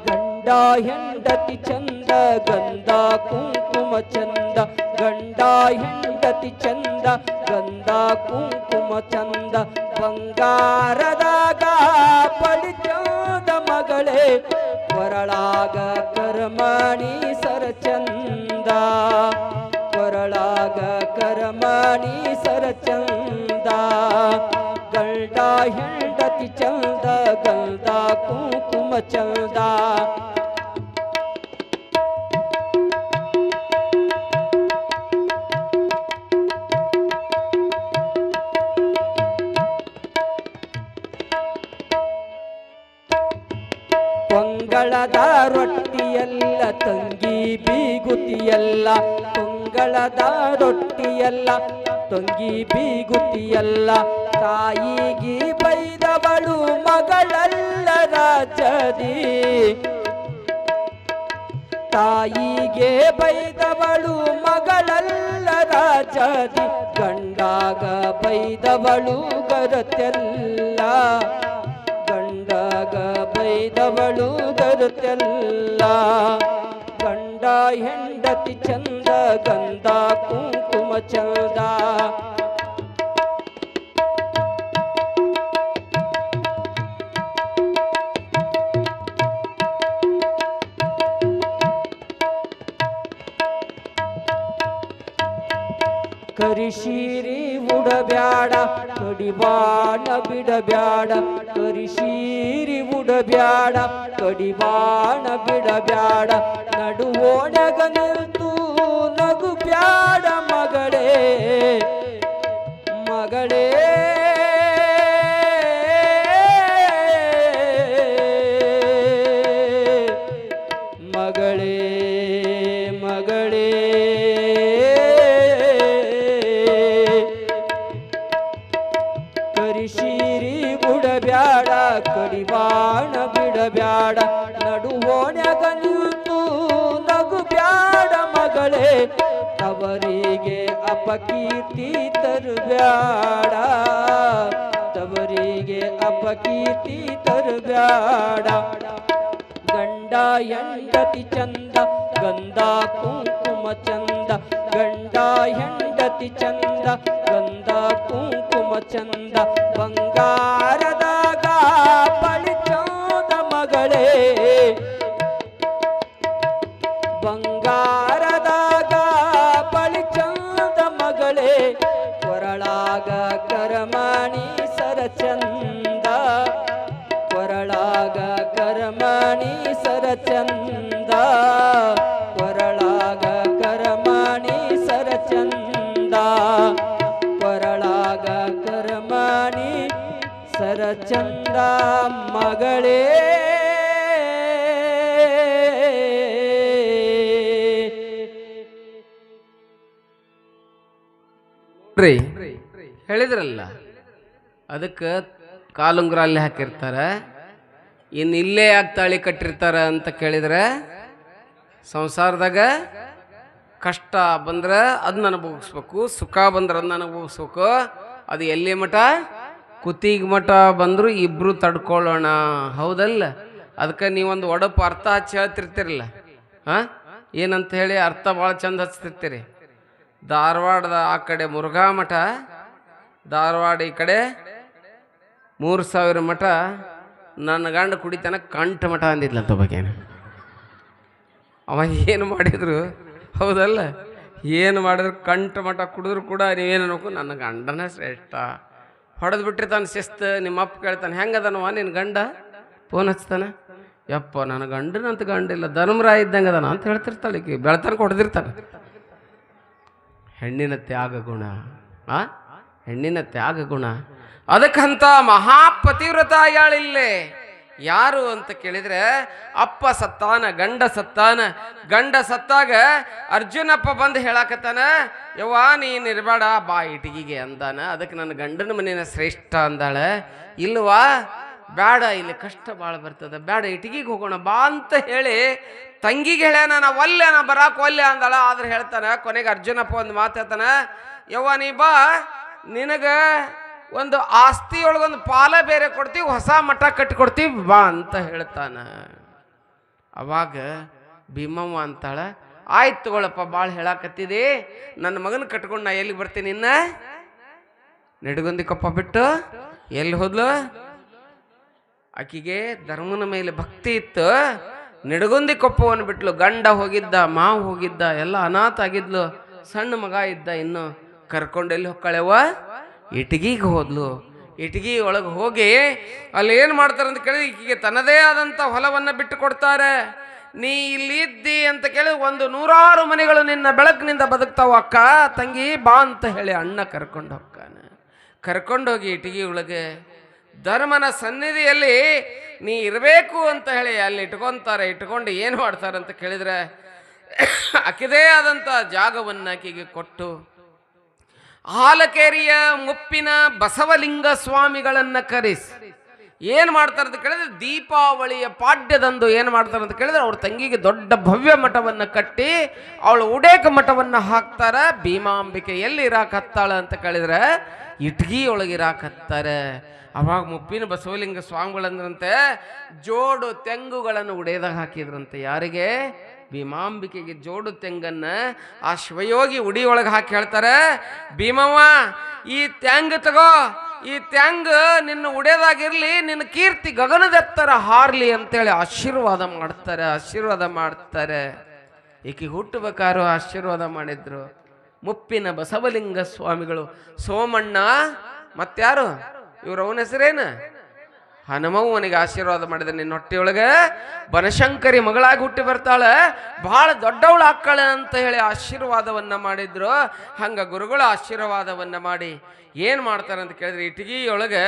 Speaker 2: ಗಂಡ ಹೆಂಡತಿ ಚಂದ, ಗಂಧ ಕುಂಕುಮ ಚಂದ, ಗಂಡ ಹೆಂಡತಿ ಚಂದ, ಗಂಧ ಕುಂಕುಮ ಚಂದ, ಬಂಗಾರದಾಗ ಬಳಿ ಚಂದ ಮಗಳೇ, ಕೊರಳಾಗ ಕರಮಣಿ ಸರ ಚಂದ, ಕೊರಳಾಗ ಕರಮಣಿ ಸರ ಚಂದ. ಗಂಡ ಹೆಂಡತಿ ಚಂದ, ಗಂಧ ಕುಂಕುಮ ಚಂದ. ಪೊಂಗಳದ ರೊಟ್ಟಿಯಲ್ಲ ತಂಗಿ ಬೀಗುತಿಯಲ್ಲ, ಪೊಂಗಳದ ರೊಟ್ಟಿಯಲ್ಲ ತಂಗಿ ಬೀಗುತಿಯಲ್ಲ, ತಾಯಿಗೆ ಬೈದವಳು ಮಗಳಲ್ಲ ರಾಜದಿ, ತಾಯಿಗೆ ಬೈದವಳು ಮಗಳಲ್ಲ ರಾಜದಿ, ಗಂಡಾಗ ಬೈದವಳು ಗರತೆಲ್ಲ, ಗಂಡಾಗ ಬೈದವಳು ಗರುತೆಲ್ಲ. ಗಂಡ ಹೆಂಡತಿ ಚಂದ, ಗಂಧ ಕುಂಕುಮ ಚಂದ. ಕರಿಶೀರಿ ಉಡಬ್ಯಾಡ ಕಡಿವಾಣ ಬಿಡಬ್ಯಾಡ, ಕರಿಶೀರಿ ಉಡಬ್ಯಾಡ ಕಡಿವಾಣ ಬಿಡಬ್ಯಾಡ, ನಡುವೋಣಗ ನಿಲ್ತು ನಗು ಬ್ಯಾಡ ಮಗಳೇ, ಮಗಳೇ ಮಗಳೇ ಮಗಳೇ ಉಡಬ್ಯಾಡ ಕಡಿವಾಣ ಬಿಡಬ್ಯಾಡ ನಡುವೋಣ್ಯಾಗ ನಿಂತು ನಗು ಬ್ಯಾಡ ಮಗಳೇ ತವರಿಗೆ ಅಪಕೀರ್ತಿ ತರಬ್ಯಾಡ ತವರಿಗೆ ಅಪಕೀರ್ತಿ ತರಬ್ಯಾಡ ಗಂಡ ಹೆಂಡತಿ ಚಂದ ಗಂಧ ಕುಂಕುಮ ಚಂದ ಗಂಡ ಹೆಂಡತಿ ಚಂದ ಗಂಧ ಕುಂಕುಮ ಚಂದ ಬಂಗಾರದಾಗ ಬಳಿ ಚಂದ ಮಗಳೇ ಬಂಗಾರದಾಗ ಬಳಿ ಚಂದ ಮಗಳೇ ಕೊರಳಾಗ ಕರಮಣಿ ಸರ ಚಂದ ಕೊರಳಾಗ ಕರಮಣಿ ಸರ ಚಂದ ಕೊರಳಾಗ ಕರಮಣಿ ಸರ ಚಂದ ಕೊರಳಾಗ ಕರಮಣಿ ಸರ ಚಂದ ಮಗಳೇ
Speaker 1: ಹೇಳಿದ್ರಲ್ಲ ಅದಕ್ಕೆ ಕಾಲುಂಗ್ರ ಅಲ್ಲಿ ಹಾಕಿರ್ತಾರ ಇನ್ನು ಇಲ್ಲೇ ಯಾಕೆ ತಾಳಿ ಕಟ್ಟಿರ್ತಾರ ಅಂತ ಕೇಳಿದ್ರೆ ಸಂಸಾರದಾಗ ಕಷ್ಟ ಬಂದ್ರೆ ಅದನ್ನ ಅನುಭವಿಸ್ಬೇಕು ಸುಖ ಬಂದ್ರೆ ಅದನ್ನ ಅನುಭವಿಸ್ಬೇಕು ಅದು ಎಲ್ಲಿ ಮಠ ಕುತ್ತಿಗೆ ಮಠ ಬಂದರೂ ಇಬ್ರು ತಡ್ಕೊಳ್ಳೋಣ ಹೌದಲ್ಲ ಅದಕ್ಕೆ ನೀವೊಂದು ಒಡಪು ಅರ್ಥ ಹಚ್ಚಿ ಹೇಳ್ತಿರ್ತಿರಲ್ಲ ಹಾಂ ಏನಂತ ಹೇಳಿ ಅರ್ಥ ಭಾಳ ಚಂದ ಹಚ್ತಿರ್ತೀರಿ ಧಾರವಾಡದ ಆ ಕಡೆ ಮುರುಘಾ ಮಠ ಧಾರವಾಡ ಈ ಕಡೆ 3000 ಮಠ ನನ್ನ ಗಂಡ ಕುಡಿತನ ಕಂಠ ಮಠ ಅಂದಿದ್ಲಂತ ಬಗ್ಗೆನ ಅವ ಏನು ಮಾಡಿದ್ರು ಹೌದಲ್ಲ ಏನು ಮಾಡಿದ್ರು ಕಂಠ ಮಠ ಕುಡಿದ್ರು ಕೂಡ ನೀವೇನು ಅನ್ಬೇಕು ನನ್ನ ಗಂಡನ ಶ್ರೇಷ್ಠ ಹೊಡೆದು ಬಿಟ್ಟಿರ್ತಾನೆ ಶಿಸ್ತು ನಿಮ್ಮ ಅಪ್ಪ ಕೇಳ್ತಾನೆ ಹೆಂಗದನವ ನಿನ್ನ ಗಂಡ ಫೋನ್ ಹಚ್ತಾನೆ ಯಪ್ಪ ನನ್ನ ಗಂಡನಂತ ಗಂಡಿಲ್ಲ ಧರ್ಮರಾಯ ಇದ್ದಂಗೆ ಅದಾನ ಅಂತ ಹೇಳ್ತಿರ್ತಾಳೆ ಈಕೆ ಬೆಳತನಕ ಹೊಡೆದಿರ್ತಾನೆ ಹೆಣ್ಣಿನ ತ್ಯಾಗ ಗುಣ ಹೆಣ್ಣಿನ ತ್ಯಾಗ ಗುಣ ಅದಕ್ಕಂತ ಮಹಾಪತಿವ್ರತ ಯಾಳಿಲ್ಲೇ ಯಾರು ಅಂತ ಕೇಳಿದ್ರೆ ಅಪ್ಪ ಸತ್ತಾನ ಗಂಡ ಸತ್ತಾಗ ಅರ್ಜುನಪ್ಪ ಬಂದು ಹೇಳಾಕತ್ತಾನ ಯವ್ವ ನೀನು ಇರಬೇಡ ಬಾ ಇಟಗಿಗೆ ಅಂದಾನ ಅದಕ್ಕೆ ನನ್ನ ಗಂಡನ ಮನೇನ ಶ್ರೇಷ್ಠ ಅಂದಾಳೆ ಇಲ್ವಾ ಬೇಡ ಇಲ್ಲಿ ಕಷ್ಟ ಭಾಳ ಬರ್ತದೆ ಬೇಡ ಇಟಗಿಗೆ ಹೋಗೋಣ ಬಾ ಅಂತ ಹೇಳಿ ತಂಗಿಗೆ ಹೇಳ್ಯಾನ ನಾ ಒಲ್ಲೆ ನಾ ಬರಾಕ್ ಒಲ್ಲೆ ಅಂದಾಳ ಆದ್ರೆ ಹೇಳ್ತಾನ ಕೊನೆಗೆ ಅರ್ಜುನಪ್ಪ ಒಂದು ಮಾತು ಹೇಳ್ತಾನ ಯವ್ವ ನೀ ಬಾ ನಿನಗ ಒಂದು ಆಸ್ತಿಯೊಳಗೊಂದು ಪಾಲ ಬೇರೆ ಕೊಡ್ತೀವಿ ಹೊಸ ಮಠ ಕಟ್ಟಿಕೊಡ್ತೀವಿ ಬಾ ಅಂತ ಹೇಳ್ತಾನ ಅವಾಗ ಭೀಮವ್ವ ಅಂತಾಳ ಆಯ್ತು ತಗೊಳಪ್ಪ ಭಾಳ ಹೇಳಾಕತ್ತಿದೆ ನನ್ನ ಮಗನ ಕಟ್ಕೊಂಡು ನಾ ಎಲ್ಲಿಗೆ ಬರ್ತೀನಿ ಇನ್ನ ನಡುಗೊಂದಿಕೊಪ್ಪ ಬಿಟ್ಟು ಎಲ್ಲಿ ಹೋದ್ಲು ಆಕಿಗೆ ಧರ್ಮನ ಮೇಲೆ ಭಕ್ತಿ ಇತ್ತು ನಿಡಗುಂದಿ ಕೊಪ್ಪವನ್ನು ಬಿಟ್ಲು ಗಂಡ ಹೋಗಿದ್ದ ಮಾವು ಹೋಗಿದ್ದ ಎಲ್ಲ ಅನಾಥ ಆಗಿದ್ಲು ಸಣ್ಣ ಮಗ ಇದ್ದ ಇನ್ನು ಕರ್ಕೊಂಡೆಲ್ಲಿ ಹೊಕ್ಕಳೆವ ಇಟಗಿಗೆ ಹೋದ್ಲು ಇಟಗಿ ಒಳಗೆ ಹೋಗಿ ಅಲ್ಲಿ ಏನು ಮಾಡ್ತಾರೆ ಅಂತ ಕೇಳಿದ್ರೆ ಈಕೆಗೆ ತನ್ನದೇ ಆದಂಥ ಹೊಲವನ್ನು ಬಿಟ್ಟು ಕೊಡ್ತಾರೆ ನೀ ಇಲ್ಲಿ ಇದ್ದಿ ಅಂತ ಕೇಳಿ 100 ಮನೆಗಳು ನಿನ್ನ ಬೆಳಕಿನಿಂದ ಬದುಕ್ತಾವ ಅಕ್ಕ ತಂಗಿ ಬಾ ಅಂತ ಹೇಳಿ ಅಣ್ಣ ಕರ್ಕೊಂಡು ಹೋಗ್ತಾನೆ ಕರ್ಕೊಂಡೋಗಿ ಇಟಗಿ ಒಳಗೆ ಧರ್ಮನ ಸನ್ನಿಧಿಯಲ್ಲಿ ನೀ ಇರಬೇಕು ಅಂತ ಹೇಳಿ ಅಲ್ಲಿ ಇಟ್ಕೊಂಡು ಏನು ಮಾಡ್ತಾರೆ ಅಂತ ಕೇಳಿದ್ರೆ ಆಕಿದೇ ಆದಂಥ ಜಾಗವನ್ನು ಆಕೆಗೆ ಕೊಟ್ಟು ಹಾಲಕೇರಿಯ ಮುಪ್ಪಿನ ಬಸವಲಿಂಗ ಸ್ವಾಮಿಗಳನ್ನು ಕರೆಸಿ ಏನು ಮಾಡ್ತಾರೆ ಅಂತ ಕೇಳಿದ್ರೆ ದೀಪಾವಳಿಯ ಪಾಡ್ಯದಂದು ಏನು ಮಾಡ್ತಾರೆ ಅಂತ ಕೇಳಿದ್ರೆ ಅವ್ರ ತಂಗಿಗೆ ದೊಡ್ಡ ಭವ್ಯ ಮಠವನ್ನು ಕಟ್ಟಿ ಅವಳು ಉಡೇಕ ಮಠವನ್ನು ಹಾಕ್ತಾರ ಭೀಮಾಂಬಿಕೆ ಎಲ್ಲಿ ಇರಾಕತ್ತಾಳ ಅಂತ ಕೇಳಿದ್ರೆ ಇಟ್ಗಿ ಒಳಗೆ ಇರಾಕತ್ತಾರೆ ಅವಾಗ ಮುಪ್ಪಿನ ಬಸವಲಿಂಗ ಸ್ವಾಮಿಗಳಂದ್ರಂತೆ ಜೋಡು ತೆಂಗುಗಳನ್ನು ಉಡೇದಾಗ ಹಾಕಿದ್ರಂತೆ ಯಾರಿಗೆ ಭೀಮಾಂಬಿಕೆಗೆ ಜೋಡು ತೆಂಗನ್ನ ಆ ಶಿವಯೋಗಿ ಉಡಿ ಒಳಗೆ ಹಾಕಿ ಹೇಳ್ತಾರೆ ಭೀಮವ್ವ ಈ ತೆಂಗ್ ತಗೋ ಈ ತೆಂಗ್ ನಿನ್ನ ಉಡೇದಾಗಿರ್ಲಿ ನಿನ್ನ ಕೀರ್ತಿ ಗಗನದೆತ್ತರ ಹಾರ್ಲಿ ಅಂತೇಳಿ ಆಶೀರ್ವಾದ ಮಾಡ್ತಾರೆ ಈಕೆ ಹುಟ್ಟಬೇಕಾರು ಆಶೀರ್ವಾದ ಮಾಡಿದ್ರು ಮುಪ್ಪಿನ ಬಸವಲಿಂಗ ಸ್ವಾಮಿಗಳು ಸೋಮಣ್ಣ ಮತ್ಯಾರು ಇವ್ರ ಅವನ ಹೆಸರೇನು ಹನುಮವ್ವನಿಗೆ ಆಶೀರ್ವಾದ ಮಾಡಿದ ನಿನ್ನ ಹೊಟ್ಟೆಯೊಳಗೆ ಬನಶಂಕರಿ ಮಗಳಾಗಿ ಹುಟ್ಟಿ ಬರ್ತಾಳೆ ಬಹಳ ದೊಡ್ಡವಳು ಆಕ್ಕಳ ಅಂತ ಹೇಳಿ ಆಶೀರ್ವಾದವನ್ನ ಮಾಡಿದ್ರು ಹಂಗ ಗುರುಗಳ ಆಶೀರ್ವಾದವನ್ನ ಮಾಡಿ ಏನು ಮಾಡ್ತಾರೆ ಅಂತ ಕೇಳಿದ್ರೆ ಇಟಗಿಯೊಳಗೆ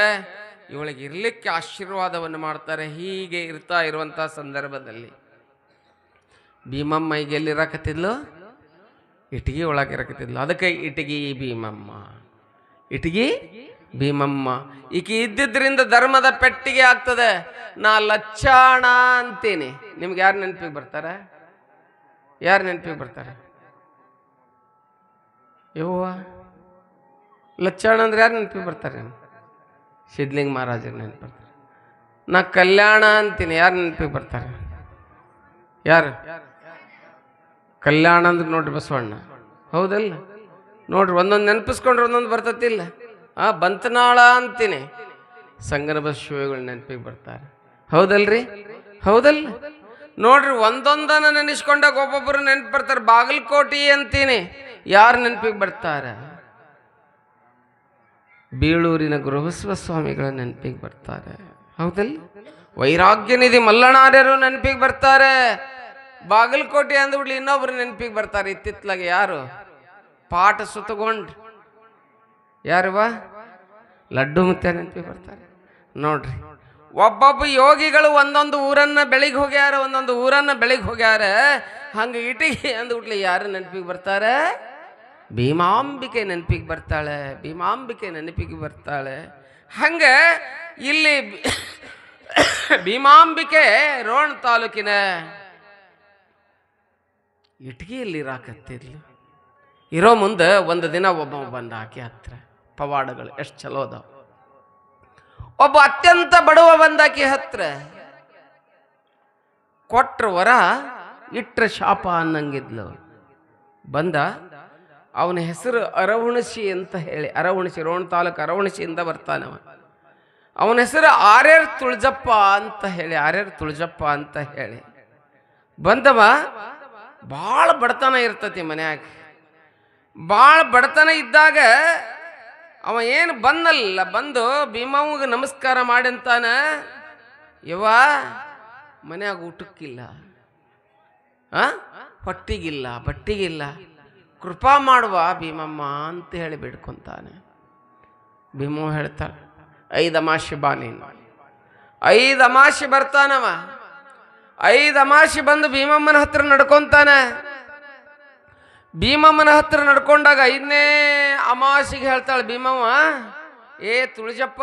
Speaker 1: ಇವಳಿಗೆ ಇರ್ಲಿಕ್ಕೆ ಆಶೀರ್ವಾದವನ್ನು ಮಾಡ್ತಾರೆ ಹೀಗೆ ಇರ್ತಾ ಇರುವಂತಹ ಸಂದರ್ಭದಲ್ಲಿ ಭೀಮಮ್ಮ ಈಗ ಎಲ್ಲಿರಾಕತ್ತಿದ್ಲು ಇಟಗಿ ಒಳಗೆ ಇರಾಕತ್ತಿದ್ಲು ಅದಕ್ಕೆ ಇಟಗಿ ಭೀಮಮ್ಮ ಇಟಗಿ ಭೀಮಮ್ಮ. ಈಕೆ ಇದ್ದಿದ್ರಿಂದ ಧರ್ಮದ ಪೆಟ್ಟಿಗೆ ಆಗ್ತದೆ. ನಾ ಲಚ್ಚಾಣ ಅಂತೀನಿ. ನಿಮ್ಗೆ ಯಾರು ನೆನಪಿಗೆ ಬರ್ತಾರೆ? ಯಾರು ನೆನಪಿಗೆ ಬರ್ತಾರೆ? ಯವ್ವ, ಲಚ್ಚಾಣ ಅಂದ್ರೆ ಯಾರು ನೆನಪಿಗೆ ಬರ್ತಾರೆ? ಸಿದ್ಧಲಿಂಗ ಮಹಾರಾಜರು ನೆನಪು ಬರ್ತಾರೆ. ನಾ ಕಲ್ಯಾಣ ಅಂತೀನಿ. ಯಾರು ನೆನಪಿಗೆ ಬರ್ತಾರೆ? ಯಾರು? ಕಲ್ಯಾಣ ಅಂದ್ರೆ ನೋಡ್ರಿ ಬಸವಣ್ಣ, ಹೌದಲ್ಲ? ನೋಡ್ರಿ, ಒಂದೊಂದು ನೆನಪಿಸ್ಕೊಂಡ್ರೆ ಒಂದೊಂದು ಬರ್ತತಿಲ್ಲ. ಬಂತನಾಳ ಅಂತೀನಿ. ಸಂಗನ ಬಸವೇಗಳು ನೆನಪಿಗೆ ಬರ್ತಾರೆ, ಹೌದಲ್ರಿ? ಹೌದಲ್ಲ? ನೋಡ್ರಿ, ಒಂದೊಂದನ್ನ ನೆನೆಸ್ಕೊಂಡಾಗ ಒಬ್ಬೊಬ್ಬರು ನೆನಪು ಬರ್ತಾರೆ. ಬಾಗಲಕೋಟೆ ಅಂತೀನಿ. ಯಾರು ನೆನಪಿಗೆ ಬರ್ತಾರೆ? ಬೀಳೂರಿನ ಗೃಹಸ್ವ ಸ್ವಾಮಿಗಳ ನೆನಪಿಗೆ ಬರ್ತಾರೆ, ಹೌದಲ್ಲ? ವೈರಾಗ್ಯ ನಿಧಿ ಮಲ್ಲಣ್ಣಾರ್ಯರು ನೆನಪಿಗೆ ಬರ್ತಾರೆ. ಬಾಗಲಕೋಟೆ ಅಂದ್ಬಿಡ್ಲಿ ಇನ್ನೊಬ್ರು ನೆನಪಿಗೆ ಬರ್ತಾರೆ ಇತ್ತಿತ್ಲಾಗೆ. ಯಾರು? ಪಾಠ ಸುತ್ತಗೊಂಡು ಯಾರುವ ಲಡ್ಡು ಮುತ್ಯ ನೆನಪಿಗೆ ಬರ್ತಾರೆ. ನೋಡ್ರಿ, ಒಬ್ಬೊಬ್ಬ ಯೋಗಿಗಳು ಒಂದೊಂದು ಊರನ್ನ ಬೆಳಿಗ್ಗೆ ಹೋಗ್ಯಾರ, ಒಂದೊಂದು ಊರನ್ನ ಬೆಳಿಗ್ಗೆ ಹೋಗ್ಯಾರ. ಹಂಗೆ ಇಟಿಗೆ ಅಂದ್ಬಿಟ್ಲಿ ಯಾರು ನೆನಪಿಗೆ ಬರ್ತಾರೆ? ಭೀಮಾಂಬಿಕೆ ನೆನಪಿಗೆ ಬರ್ತಾಳೆ. ಭೀಮಾಂಬಿಕೆ ನೆನಪಿಗೆ ಬರ್ತಾಳೆ. ಹಂಗೆ ಇಲ್ಲಿ ಭೀಮಾಂಬಿಕೆ ರೋಣ ತಾಲೂಕಿನ ಇಟ್ಗಿಯಲ್ಲಿ ಇರಾಕತ್ತಿದ್ಲು. ಇರೋ ಮುಂದೆ ಒಂದು ದಿನ ಒಬ್ಬ ಬಂದ ಆಕೆ ಹತ್ರ. ಪವಾಡಗಳು ಎಷ್ಟು ಚಲೋ ಅದಾವ. ಒಬ್ಬ ಅತ್ಯಂತ ಬಡವ ಬಂದಾಕಿ ಹತ್ರ. ಕೊಟ್ರ ವರ ಇಟ್ರ ಶಾಪ ಅನ್ನಂಗಿದ್ಲು. ಬಂದ, ಅವನ ಹೆಸರು ಅರವಣಸಿ ಅಂತ ಹೇಳಿ. ಅರವಣಸಿ, ರೋಣ ತಾಲೂಕು ಅರವಣಸಿಯಿಂದ ಬರ್ತಾನವ. ಅವನ ಹೆಸರು ಆರ್ಯರ್ ತುಳಜಪ್ಪ ಅಂತ ಹೇಳಿ. ಆರ್ಯರ್ ತುಳಜಪ್ಪ ಅಂತ ಹೇಳಿ ಬಂದವ. ಭಾಳ ಬಡತನ ಇರ್ತತಿ ಮನ್ಯಾಗ. ಭಾಳ ಬಡತನ ಇದ್ದಾಗ ಅವ ಏನು ಬಂದಲ್ಲ, ಬಂದು ಭೀಮವ್ಗೆ ನಮಸ್ಕಾರ ಮಾಡಿ ಅಂತಾನ, ಯವ್ವ ಮನ್ಯಾಗ ಊಟಕ್ಕಿಲ್ಲ, ಹೊಟ್ಟಿಗಿಲ್ಲ, ಬಟ್ಟಿಗಿಲ್ಲ, ಕೃಪಾ ಮಾಡುವ ಭೀಮಮ್ಮ ಅಂತ ಹೇಳಿ ಬೇಡ್ಕೊಂತಾನೆ. ಭೀಮವ್ವ ಹೇಳ್ತಾಳೆ, 5 ಅಮಾಶಿ ಬಾ ನೀನು. 5 ಅಮಾಶಿ ಬರ್ತಾನವ. 5 ಅಮಾಶಿ ಬಂದು ಭೀಮಮ್ಮನ ಹತ್ರ ನಡ್ಕೊಂತಾನೆ. ಭೀಮಮ್ಮನ ಹತ್ರ ನಡ್ಕೊಂಡಾಗ 5ನೇ ಅಮಾವಾಸ್ಯೆಗೆ ಹೇಳ್ತಾಳೆ ಭೀಮವ್ವ, ಏ ತುಳಜಪ್ಪ,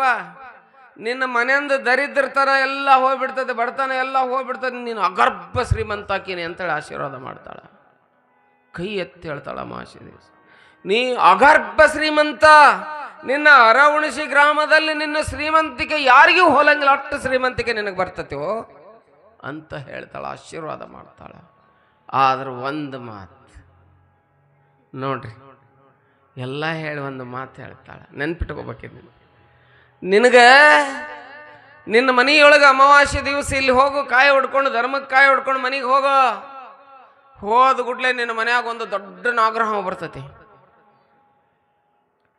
Speaker 1: ನಿನ್ನ ಮನೆಯಿಂದ ದರಿದ್ರತನ ಎಲ್ಲ ಹೋಗ್ಬಿಡ್ತದೆ, ಬಡತನ ಎಲ್ಲ ಹೋಗ್ಬಿಡ್ತದೆ, ನೀನು ಅಗರ್ಭ ಶ್ರೀಮಂತ ಆಕೀನಿ ಅಂತೇಳಿ ಆಶೀರ್ವಾದ ಮಾಡ್ತಾಳೆ. ಕೈ ಎತ್ತಿ ಹೇಳ್ತಾಳೆ ಅಮಾವಾಸ್ಯೆ ದಿವಸ, ನೀ ಅಗರ್ಭ ಶ್ರೀಮಂತ, ನಿನ್ನ ಅರವಣಸಿ ಗ್ರಾಮದಲ್ಲಿ ನಿನ್ನ ಶ್ರೀಮಂತಿಕೆ ಯಾರಿಗೂ ಹೋಲಂಗಿಲ್ಲ, ಅಷ್ಟು ಶ್ರೀಮಂತಿಕೆ ನಿನಗೆ ಬರ್ತತೋ ಅಂತ ಹೇಳ್ತಾಳೆ, ಆಶೀರ್ವಾದ ಮಾಡ್ತಾಳೆ. ಆದ್ರೆ ಒಂದು ಮಾತು ನೋಡ್ರಿ, ಎಲ್ಲ ಹೇಳಿ ಒಂದು ಮಾತು ಹೇಳ್ತಾಳೆ, ನೆನ್ಪಿಟ್ಕೋಬೇಕಿದ್ ನಿನಗೆ. ನಿನ್ನ ಮನೆಯೊಳಗೆ ಅಮಾವಾಸ್ಯೆ ದಿವಸ ಇಲ್ಲಿ ಹೋಗು, ಕಾಯಿ ಹೊಡ್ಕೊಂಡು, ಧರ್ಮಕ್ಕೆ ಕಾಯಿ ಹೊಡ್ಕೊಂಡು ಮನೆಗೆ ಹೋಗೋ. ಹೋದ ಗುಡ್ಲೆ ನಿನ್ನ ಮನ್ಯಾಗ ಒಂದು ದೊಡ್ಡ ನಾಗರಹಾವು ಬರ್ತತಿ.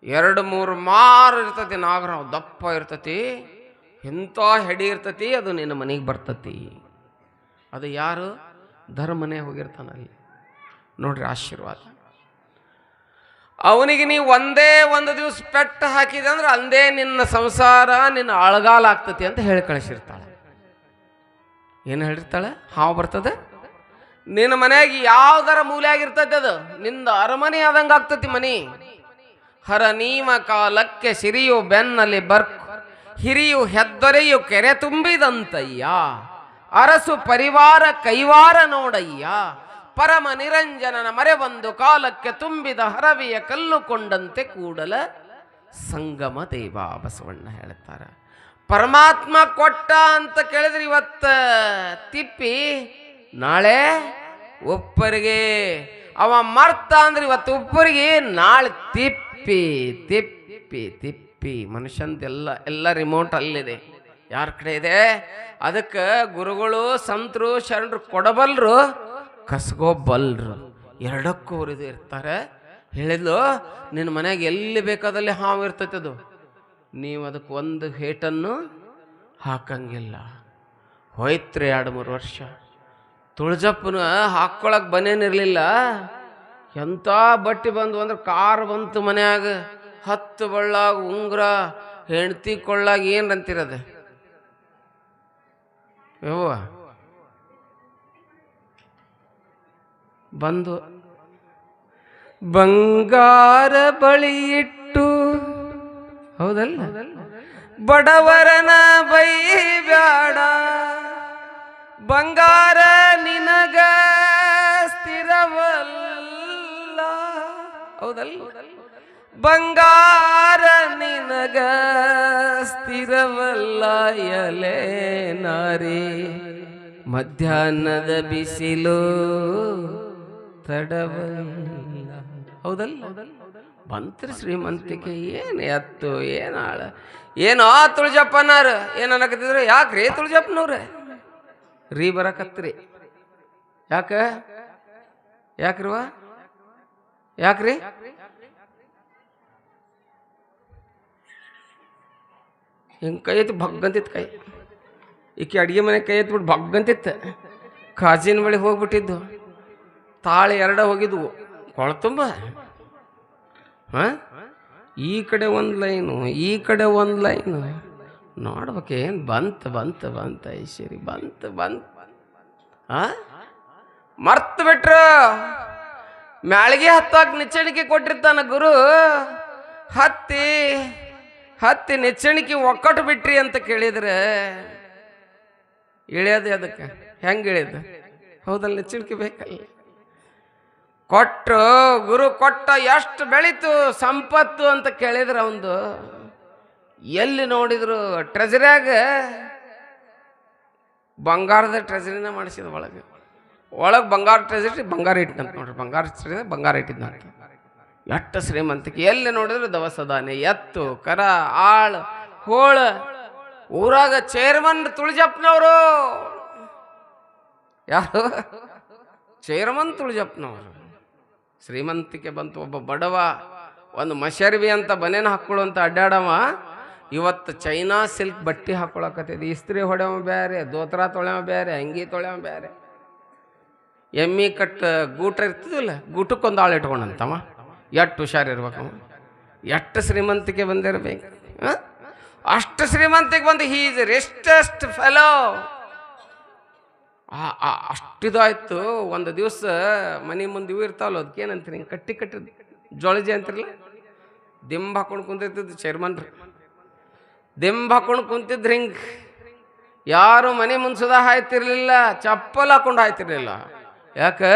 Speaker 1: 2-3 ಮಾರು ಇರ್ತತಿ ನಾಗರಹಾವು, ದಪ್ಪ ಇರ್ತತಿ, ಎಂಥ ಹೆಡಿ ಇರ್ತತಿ. ಅದು ನಿನ್ನ ಮನೆಗೆ ಬರ್ತತಿ. ಅದು ಯಾರು? ಧರ್ಮನೇ ಹೋಗಿರ್ತಾನಲ್ಲಿ. ನೋಡ್ರಿ ಆಶೀರ್ವಾದ. ಅವನಿಗೆ ನೀವು ಒಂದೇ ಒಂದು ದಿವಸ ಪೆಟ್ಟು ಹಾಕಿದೆ ಅಂದ್ರೆ ಅಂದೇ ನಿನ್ನ ಸಂಸಾರ ನಿನ್ನ ಅಳಗಾಲ ಆಗ್ತತಿ ಅಂತ ಹೇಳಿ ಕಳಿಸಿರ್ತಾಳೆ. ಏನು ಹೇಳಿರ್ತಾಳೆ? ಹಾವು ಬರ್ತದೆ ನಿನ್ನ ಮನೆಯಾಗ, ಯಾವ್ದಾರ ಮೂಲೆ ಆಗಿರ್ತತಿ, ಅದು ನಿಂದ ಅರಮನೆ ಆದಂಗೆ ಆಗ್ತತಿ ಮನಿ. ಹರ ನೀಮ ಕಾಲಕ್ಕೆ ಸಿರಿಯು ಬೆನ್ನಲ್ಲಿ ಬರ್ಕು, ಹಿರಿಯು ಹೆದ್ದೊರೆಯು ಕೆರೆ ತುಂಬಿದಂತಯ್ಯ, ಅರಸು ಪರಿವಾರ ಕೈವಾರ ನೋಡಯ್ಯ, ಪರಮ ನಿರಂಜನನ ಮರೆ ಬಂದು ಕಾಲಕ್ಕೆ ತುಂಬಿದ ಹರವಿಯ ಕಲ್ಲುಕೊಂಡಂತೆ ಕೂಡಲ ಸಂಗಮ ದೇವ ಬಸವಣ್ಣ ಹೇಳ್ತಾರ. ಪರಮಾತ್ಮ ಕೊಟ್ಟ ಅಂತ ಕೇಳಿದ್ರೆ ಇವತ್ತ ತಿಪ್ಪಿ, ನಾಳೆ ಒಪ್ಪರಿಗೆ. ಅವ ಮರ್ತ ಅಂದ್ರೆ ಇವತ್ತು ಒಪ್ಪರಿಗೆ, ನಾಳೆ ತಿಪ್ಪಿ ತಿಪ್ಪಿ ತಿಪ್ಪಿ. ಮನುಷ್ಯಂದೆಲ್ಲ ಎಲ್ಲ ರಿಮೋಟ್ ಅಲ್ಲಿದೆ, ಯಾರ ಕಡೆ ಇದೆ. ಅದಕ್ಕೆ ಗುರುಗಳು, ಸಂತರು, ಶರಣರು ಕೊಡಬಲ್ರು, ಕಸ್ಗೋಬಲ್ರು, ಎರಡಕ್ಕೂ ಅವರಿದು ಇರ್ತಾರೆ. ಹೇಳಿದ್ಲು, ನಿನ್ನ ಮನೆಯಾಗ ಎಲ್ಲಿ ಬೇಕಾದಲ್ಲಿ ಹಾವು ಇರ್ತೈತೆ, ಅದು ನೀವು ಅದಕ್ಕೆ ಒಂದು ಹೇಟನ್ನು ಹಾಕಂಗಿಲ್ಲ. ಹೋಯ್ತ್ರಿ 2-3 ವರ್ಷ. ತುಳಜಪ್ಪನ ಹಾಕ್ಕೊಳಕ್ ಬನೇನಿರ್ಲಿಲ್ಲ. ಎಂಥ ಬಟ್ಟೆ ಬಂದು ಅಂದ್ರೆ ಕಾರ್ ಬಂತು ಮನ್ಯಾಗ, 10 ಬಳ್ಳಾಗ ಉಂಗುರ, ಹೆಂಡ್ತಿ ಕೊಳ್ಳಾಗ ಏನಂತಿರದ ಯವ್ವ ಬಂದು ಬಂಗಾರ ಬಳಿ ಇಟ್ಟು ಹೌದಲ್ಲ? ಬಡವರನ ಬೈಬ್ಯಾಡ, ಬಂಗಾರ ನಿನಗ ಸ್ಥಿರವಲ್ಲ. ಹೌದಲ್ಲ? ಬಂಗಾರ ನಿನಗ ಸ್ಥಿರವಲ್ಲ ಎಲೆ ನಾರಿ, ಮಧ್ಯಾಹ್ನದ ಬಿಸಿಲು ತಡವಲ್ಲ. ಹೌದಲ್ಲ? ಬಂತ್ರಿ ಶ್ರೀಮಂತಿಕೆ. ಏನು ಎತ್ತು, ಏನು ಆಳ, ಏನೋ ತುಳಜಪ್ಪನಾರ ಏನು ಅನ್ನಕತ್ತಿದ್ರು. ಯಾಕ್ರಿ ತುಳಜಪ್ಪನವ್ರೆ ರೀ ಬರಕತ್ರಿ? ಯಾಕ್ರಿವ ಯಾಕ್ರಿ? ಹಿಂಗೆ ಕೈ ಎತ್ತಿ ಭಗ್ಗಂತಿತ್ತು. ಕೈ ಈಕೆ ಅಡುಗೆ ಮನೆ ಕೈ ಎತ್ಬಿಟ್ಟು ಭಗ್ಗಂತಿತ್ತು. ಕಾಜಿನ ಬಳಿ ಹೋಗ್ಬಿಟ್ಟಿದ್ದು, ತಾಳೆ ಎರಡ ಹೋಗಿದ್ವು ಕೊಳತುಂಬ. ಹಾಂ, ಈ ಕಡೆ ಒಂದು ಲೈನು, ಈ ಕಡೆ ಒಂದು ಲೈನು. ನೋಡ್ಬೇಕೇನು ಬಂತ ಐಶ್ವರ್ಯ ಬಂತು. ಹಾಂ, ಮರ್ತು ಬಿಟ್ರು. ಮ್ಯಾಳಿಗೆ ಹತ್ತಾಕ ನಿಚ್ಚಣಿಕೆ ಕೊಟ್ಟಿರ್ತಾನ ಗುರು. ಹತ್ತಿ ನಿಚ್ಚಣಿಕೆ ಒಕ್ಕಟ್ಟು ಬಿಟ್ರಿ ಅಂತ ಕೇಳಿದ್ರೆ ಇಳಿಯೋದು ಅದಕ್ಕೆ ಹೆಂಗೆ ಇಳಿಯೋದು? ಹೌದಲ್ಲ? ನಿಚ್ಚಣಿಕೆ ಬೇಕಲ್ಲ. ಕೊಟ್ಟು ಗುರು ಕೊಟ್ಟ ಎಷ್ಟು ಬೆಳೀತು ಸಂಪತ್ತು ಅಂತ ಕೇಳಿದ್ರು. ಅವಂದು ಎಲ್ಲಿ ನೋಡಿದ್ರು ಟ್ರೆಜರಿಯಾಗ ಬಂಗಾರದ ಟ್ರೆಜರಿನ ಮಾಡಿಸಿದ. ಒಳಗೆ ಬಂಗಾರ ಟ್ರೆಜರಿ, ಬಂಗಾರ ಇಟ್ಟಂತ ನೋಡ್ರಿ. ಬಂಗಾರ ಟ್ರೆಜರಿ ಬಂಗಾರ ಇಟ್ಟಿದ್ದಂತ. ಎಷ್ಟು ಶ್ರೀಮಂತಿಕೆ! ಎಲ್ಲಿ ನೋಡಿದ್ರು ದವಸದಾನೆ, ಎತ್ತು, ಕರ, ಆಳು, ಹೋಳ. ಊರಾಗ ಚೇರ್ಮನ್ ತುಳಜಪ್ಪನವರು. ಯಾರು? ಚೇರ್ಮನ್ ತುಳಜಪ್ಪನವರು. ಶ್ರೀಮಂತಿಕೆ ಬಂತು. ಒಬ್ಬ ಬಡವ ಒಂದು ಮಶರ್ವಿ ಅಂತ ಬನೇನ ಹಾಕೊಳ್ಳುವಂತ ಅಡ್ಡಾಡವ ಇವತ್ತು ಚೈನಾ ಸಿಲ್ಕ್ ಬಟ್ಟೆ ಹಾಕೊಳಕತ್ತಿದ್. ಇಸ್ತ್ರಿ ಹೊಡೆವ ಬೇರೆ, ದೋತ್ರ ತೊಳೆವ ಬೇರೆ, ಅಂಗಿ ತೊಳೆವ ಬೇರೆ. ಎಮ್ಮಿ ಕಟ್ ಗೂಟ ಇರ್ತದಿಲ್ಲ, ಗೂಟಕ್ಕೊಂದು ಆಳು ಇಟ್ಕೊಂಡಂತವ. ಎಷ್ಟು ಹುಷಾರಿರ್ಬೇಕವ, ಎಷ್ಟು ಶ್ರೀಮಂತಿಕೆ ಬಂದಿರ್ಬೇಕು. ಅಷ್ಟು ಶ್ರೀಮಂತಿಗೆ ಬಂದು ಹೀ ಈಸ್ ರಿಚೆಸ್ಟ್ ಫೆಲೋ. ಅಷ್ಟಿದಾಯ್ತು. ಒಂದು ದಿವಸ ಮನೆ ಮುಂದೆ ಇವು ಇರ್ತಾವಲ್ಲ, ಅದಕ್ಕೇನಂತೀರಿ, ಹಿಂಗೆ ಕಟ್ಟಿ ಜೋಳಜಿ ಅಂತಿರಲ್ಲ, ದಿಂಬ ಹಾಕೊಂಡು ಕುಂತಿದ್ದು ಚೇರ್ಮನ್ರಿ. ದಿಂಬ ಹಾಕೊಂಡು ಕುಂತಿದ್ರು. ಹಿಂಗೆ ಯಾರು ಮನೆ ಮುಂದೆ ಹಾಯ್ತಿರ್ಲಿಲ್ಲ, ಚಪ್ಪಲ್ ಹಾಕೊಂಡು ಹಾಯ್ತಿರ್ಲಿಲ್ಲ. ಯಾಕೆ?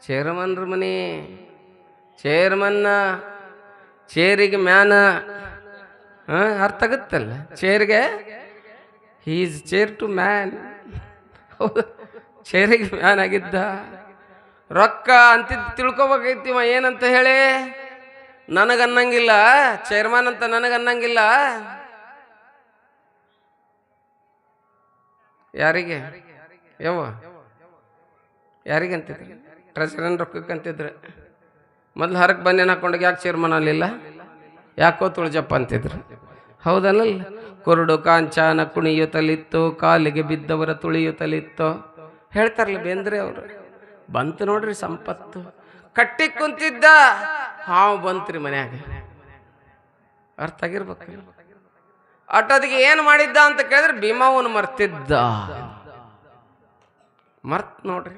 Speaker 1: ಚೇರ್ಮನ್ರ ಮನೆ. ಚೇರ್ಮನ್ನ ಚೇರಿಗೆ ಮ್ಯಾನ. ಅರ್ಥ ಆಗುತ್ತಲ್ಲ ಚೇರ್ಗೆ. Is chair to man. ಚೇರಿಗೆ ಮ್ಯಾನ್ ಆಗಿದ್ದ. ರೊಕ್ಕ ಅಂತಿದ್ದು ತಿಳ್ಕೊಬೇಕೈತಿವ ಏನಂತ ಹೇಳಿ. ನನಗನ್ನಂಗಿಲ್ಲ, ಚೇರ್ಮನ್ ಅಂತ ನನಗನ್ನಂಗಿಲ್ಲ. ಯಾರಿಗೆ ಯಾರಿಗಂತಿದ್ರು? ಟ್ರೆಜರನ್ ರೊಕ್ಕಕ್ಕಂತಿದ್ರು. ಮೊದ್ಲು ಹರಕ್ಕೆ ಬನ್ನೇನು ಹಾಕೊಂಡಾಗ ಯಾಕೆ ಚೇರ್ಮನ್ ಅಲ್ಲಿಲ್ಲ? ಯಾಕೋ ತುಳಜಪ್ಪ ಅಂತಿದ್ರು. ಹೌದಲ್ಲ? ಕುರುಡು ಕಾಂಚಾನ ಕುಣಿಯುತ್ತಲಿತ್ತು, ಕಾಲಿಗೆ ಬಿದ್ದವರ ತುಳಿಯುತ್ತಲಿತ್ತು ಹೇಳ್ತಾರಲ್ಲ ಬೇಂದ್ರೆ ಅವರು. ಬಂತು ನೋಡ್ರಿ ಸಂಪತ್ತು. ಕಟ್ಟಿ ಕುಂತಿದ್ದ ಹಾವು ಬಂತ್ರಿ ಮನ್ಯಾಗ. ಅರ್ಥ ಆಗಿರ್ಬೇಕು. ಅಟ್ಟದಿಗೆ ಏನು ಮಾಡಿದ್ದ ಅಂತ ಕೇಳಿದ್ರೆ ಭೀಮವನು ಮರ್ತಿದ್ದ. ಮರ್ತ್ ನೋಡ್ರಿ.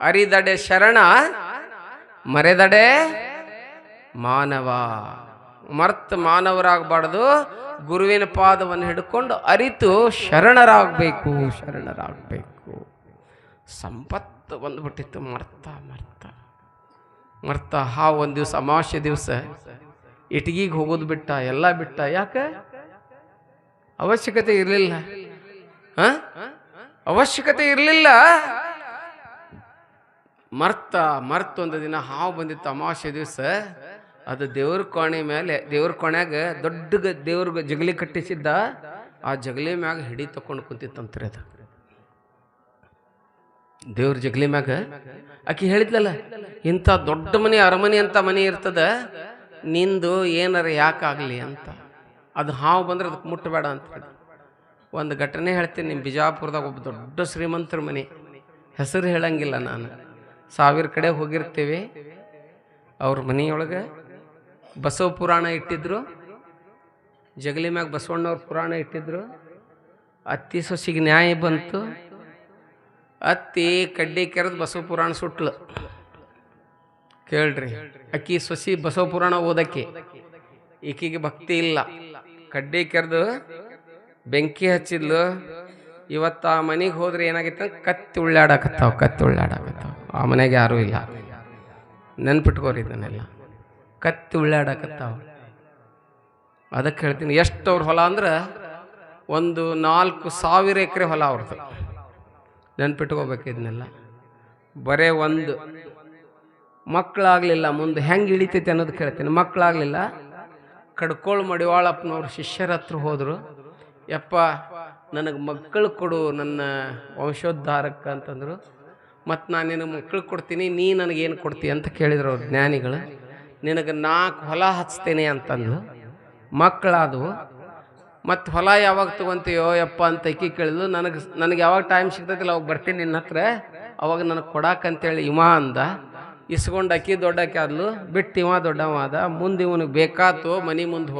Speaker 1: ಅರಿದಡೆ ಶರಣ, ಮರೆದಡೆ ಮಾನವ. ಮರ್ತ್ ಮಾನವರಾಗಬಾರ್ದು. ಗುರುವಿನ ಪಾದವನ್ನು ಹಿಡ್ಕೊಂಡು ಅರಿತು ಶರಣರಾಗಬೇಕು. ಸಂಪತ್ತು ಬಂದ್ಬಿಟ್ಟಿತ್ತು. ಮರ್ತ ಹಾವು ಒಂದು ದಿವಸ ಅಮಾವಾಸ್ಯೆ ದಿವಸ ಇಟಗಿಗೆ ಹೋಗೋದು ಬಿಟ್ಟ, ಎಲ್ಲ ಬಿಟ್ಟ. ಯಾಕೆ? ಅವಶ್ಯಕತೆ ಇರಲಿಲ್ಲ. ಅವಶ್ಯಕತೆ ಇರಲಿಲ್ಲ. ಮರ್ತೊಂದು ದಿನ ಹಾವು ಬಂದಿತ್ತು ಅಮಾವಾಸ್ಯೆ ದಿವಸ. ಅದು ದೇವ್ರ ಕೋಣೆ ಮೇಲೆ, ದೇವ್ರ ಕೋಣ್ಯಾಗ ದೊಡ್ಡ ದೇವ್ರಿಗೆ ಜಗಲಿ ಕಟ್ಟಿಸಿದ್ದ. ಆ ಜಗಲಿ ಮ್ಯಾಗ ಹಿಡಿ ತಕೊಂಡು ಕುಂತಿತ್ತಂತ್ರಿ. ಅದು ದೇವ್ರ ಜಗಲಿ ಮ್ಯಾಗ ಆಕಿ ಹೇಳಿದ್ಲಲ್ಲ, ಇಂಥ ದೊಡ್ಡ ಮನೆ, ಅರಮನೆ ಅಂತ ಮನೆ ಇರ್ತದ, ನಿಂದು ಏನಾರ ಯಾಕಾಗಲಿ ಅಂತ. ಅದು ಹಾವು ಬಂದ್ರೆ ಅದಕ್ಕೆ ಮುಟ್ಟಬೇಡ ಅಂತ. ಒಂದು ಘಟನೆ ಹೇಳ್ತೀನಿ. ನಿಮ್ಮ ಬಿಜಾಪುರದಾಗ ಒಬ್ಬ ದೊಡ್ಡ ಶ್ರೀಮಂತರ ಮನೆ, ಹೆಸರು ಹೇಳಂಗಿಲ್ಲ ನಾನು, 1000 ಕಡೆ ಹೋಗಿರ್ತೀವಿ. ಅವ್ರ ಮನೆಯೊಳಗೆ ಬಸವ ಪುರಾಣ ಇಟ್ಟಿದ್ರು. ಜಗಲಿ ಮ್ಯಾಗ ಬಸವಣ್ಣವ್ರ ಪುರಾಣ ಇಟ್ಟಿದ್ರು. ಅತ್ತಿ ಸೊಸಿಗೆ ನ್ಯಾಯ ಬಂತು. ಅತ್ತಿ ಕಡ್ಡಿ ಕೆರೆದು ಬಸವ ಪುರಾಣ ಸುಟ್ಲು. ಕೇಳ್ರಿ, ಅಕ್ಕಿ ಸೊಸಿ ಬಸವ ಪುರಾಣ ಓದಕ್ಕೆ ಈಕಿಗೆ ಭಕ್ತಿ ಇಲ್ಲ. ಕಡ್ಡಿ ಕೆರೆದು ಬೆಂಕಿ ಹಚ್ಚಿದ್ಲು. ಇವತ್ತು ಆ ಮನೆಗೆ ಹೋದ್ರೆ ಏನಾಗಿತ್ತು, ಕತ್ತಿ ಉಳ್ಳಾಡಕತ್ತಾವ. ಆ ಮನೆಗೆ ಯಾರೂ ಇಲ್ಲ, ನೆನ್ಪಿಟ್ಕೋರಿ ಇದನ್ನೆಲ್ಲ. ಕತ್ತಿ ಉಳ್ಳಾಡಕತ್ತಾವ. ಅದಕ್ಕೆ ಹೇಳ್ತೀನಿ, ಎಷ್ಟು ಅವ್ರ ಹೊಲ ಅಂದ್ರೆ ಒಂದು 4,000 ಎಕರೆ ಹೊಲ ಅವ್ರದ್ದು. ನೆನ್ಪಿಟ್ಕೋಬೇಕು ಇದನ್ನೆಲ್ಲ. ಬರೇ ಒಂದು ಮಕ್ಕಳಾಗಲಿಲ್ಲ, ಮುಂದೆ ಹೆಂಗೆ ಇಳಿತೈತೆ ಅನ್ನೋದು ಕೇಳ್ತೀನಿ. ಮಕ್ಕಳಾಗಲಿಲ್ಲ, ಕಡ್ಕೋಳು ಮಡಿವಾಳಪ್ಪನವ್ರು ಶಿಷ್ಯರ ಹತ್ರ ಹೋದರು. ಯಪ್ಪ ನನಗೆ ಮಕ್ಕಳು ಕೊಡು ನನ್ನ ವಂಶೋದ್ಧಾರಕ್ಕೆ ಅಂತಂದರು. ಮತ್ತು ನಾನು ನಿನಗೆ ಮಕ್ಕಳು ಕೊಡ್ತೀನಿ, ನೀ ನನಗೇನು ಕೊಡ್ತೀನಿ ಅಂತ ಕೇಳಿದ್ರು ಅವ್ರು ಜ್ಞಾನಿಗಳು. ನಿನಗೆ 4 ಹೊಲ ಹಚ್ತೇನೆ ಅಂತಂದು. ಮಕ್ಕಳಾದವು. ಮತ್ತು ಹೊಲ ಯಾವಾಗ ತೊಗೊತೀಯೋ ಯಪ್ಪ ಅಂತ ಈಕಿ ಕೇಳಿದ್ಲು. ನನಗೆ ಯಾವಾಗ ಟೈಮ್ ಸಿಗ್ತೈತಿಲ್ಲ ಅವಾಗ ಬರ್ತೀನಿ ನಿನ್ನ ಹತ್ರ, ಅವಾಗ ನನಗೆ ಕೊಡಾಕಂತೇಳಿ ಇವ ಅಂದ. ಇಸ್ಕೊಂಡು ಅಕ್ಕಿ ದೊಡ್ಡಕ್ಕೆ ಆದ್ಲು. ಬಿಟ್ಟು ಇವ ದೊಡ್ಡವ ಆದ. ಮುಂದೆ ಇವನಿಗೆ ಬೇಕಾತು, ಮನೆ ಮುಂದೆ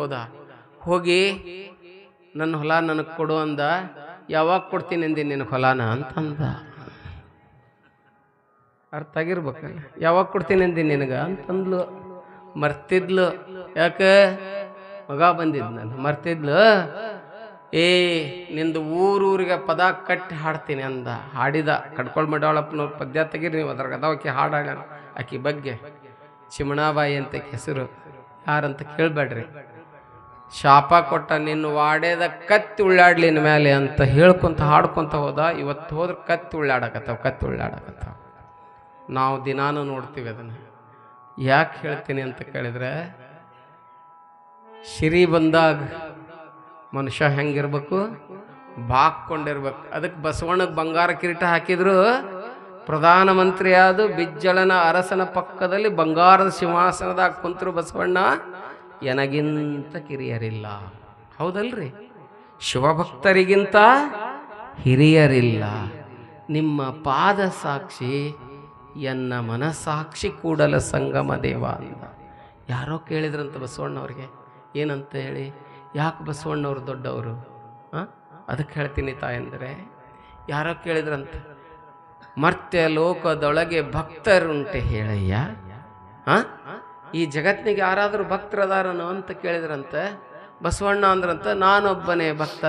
Speaker 1: ಹೋಗಿ ನನ್ನ ಹೊಲ ನನಗೆ ಕೊಡು ಅಂದ. ಯಾವಾಗ ಕೊಡ್ತೀನಿ ಅಂದಿ ನಿನಗೆ ಹೊಲಾನ ಅಂತಂದ. ಅರ್ಥ ಆಗಿರ್ಬೇಕಲ್ಲ, ಯಾವಾಗ ಕೊಡ್ತೀನಿ ಅಂದಿ ನಿನಗೆ ಅಂತಂದ್ಲು. ಮರ್ತಿದ್ಲು. ಯಾಕೆ ಮಗ ಬಂದಿದ್ದು ನಾನು ಮರ್ತಿದ್ಲು. ನಿಂದು ಊರೂರಿಗೆ ಪದ ಕಟ್ಟಿ ಹಾಡ್ತೀನಿ ಅಂದ. ಹಾಡಿದ. ಕಡ್ಕೊಳ್ ಮಡವಾಳಪ್ಪನವ್ರ ಪದ್ಯ ತೆಗೀರಿ ನೀವು, ಅದ್ರಾಗ ಅದಾವಕಿ ಹಾಡಾಡ. ಆಕಿ ಬಗ್ಗೆ ಚಿಮಣಾಬಾಯಿ ಅಂತ ಹೆಸರು, ಯಾರಂತ ಕೇಳಬೇಡ್ರಿ. ಶಾಪ ಕೊಟ್ಟ, ನಿನ್ನ ವಾಡೇದ ಕತ್ತಿ ಉಳ್ಳಾಡ್ಲಿನ ಮೇಲೆ ಅಂತ ಹೇಳ್ಕೊಂತ ಹಾಡ್ಕೊಂತ ಹೋದ. ಇವತ್ತು ಹೋದ್ರೆ ಕತ್ತಿ ಉಳ್ಳಾಡಕತ್ತಾವ. ನಾವು ದಿನಾನು ನೋಡ್ತೀವಿ ಅದನ್ನು. ಯಾಕೆ ಹೇಳ್ತೀನಿ ಅಂತ ಕೇಳಿದ್ರೆ, ಶಿರಿ ಬಂದಾಗ ಮನುಷ್ಯ ಹೆಂಗಿರ್ಬೇಕು, ಬಾಕೊಂಡಿರ್ಬೇಕು. ಅದಕ್ಕೆ ಬಸವಣ್ಣಗೆ ಬಂಗಾರ ಕಿರೀಟ ಹಾಕಿದ್ರು. ಪ್ರಧಾನಮಂತ್ರಿ ಆದ ಬಿಜ್ಜಳನ ಅರಸನ ಪಕ್ಕದಲ್ಲಿ ಬಂಗಾರದ ಸಿಂಹಾಸನದಾಗ ಕುಂತರು ಬಸವಣ್ಣ. ಎನಗಿಂತ ಕಿರಿಯರಿಲ್ಲ. ಹೌದಲ್ರಿ? ಶಿವಭಕ್ತರಿಗಿಂತ ಹಿರಿಯರಿಲ್ಲ. ನಿಮ್ಮ ಪಾದ ಸಾಕ್ಷಿ, ಎನ್ನ ಮನಸಾಕ್ಷಿ ಕೂಡಲ ಸಂಗಮ ದೇವ ಅಂದ. ಯಾರೋ ಕೇಳಿದ್ರಂತ ಬಸವಣ್ಣವ್ರಿಗೆ, ಏನಂತ ಹೇಳಿ, ಯಾಕೆ ಬಸವಣ್ಣವ್ರು ದೊಡ್ಡವರು? ಅದಕ್ಕೆ ಹೇಳ್ತೀನಿ ತಾಯಂದರೆ. ಯಾರೋ ಕೇಳಿದ್ರಂತ, ಮರ್ತ್ಯ ಲೋಕದೊಳಗೆ ಭಕ್ತರುಂಟೆ ಹೇಳಯ್ಯ. ಈ ಜಗತ್ತಿನಿಗೆ ಯಾರಾದರೂ ಭಕ್ತರದಾರನು ಅಂತ ಕೇಳಿದ್ರಂತೆ. ಬಸವಣ್ಣ ಅಂದ್ರಂತ, ನಾನೊಬ್ಬನೇ ಭಕ್ತ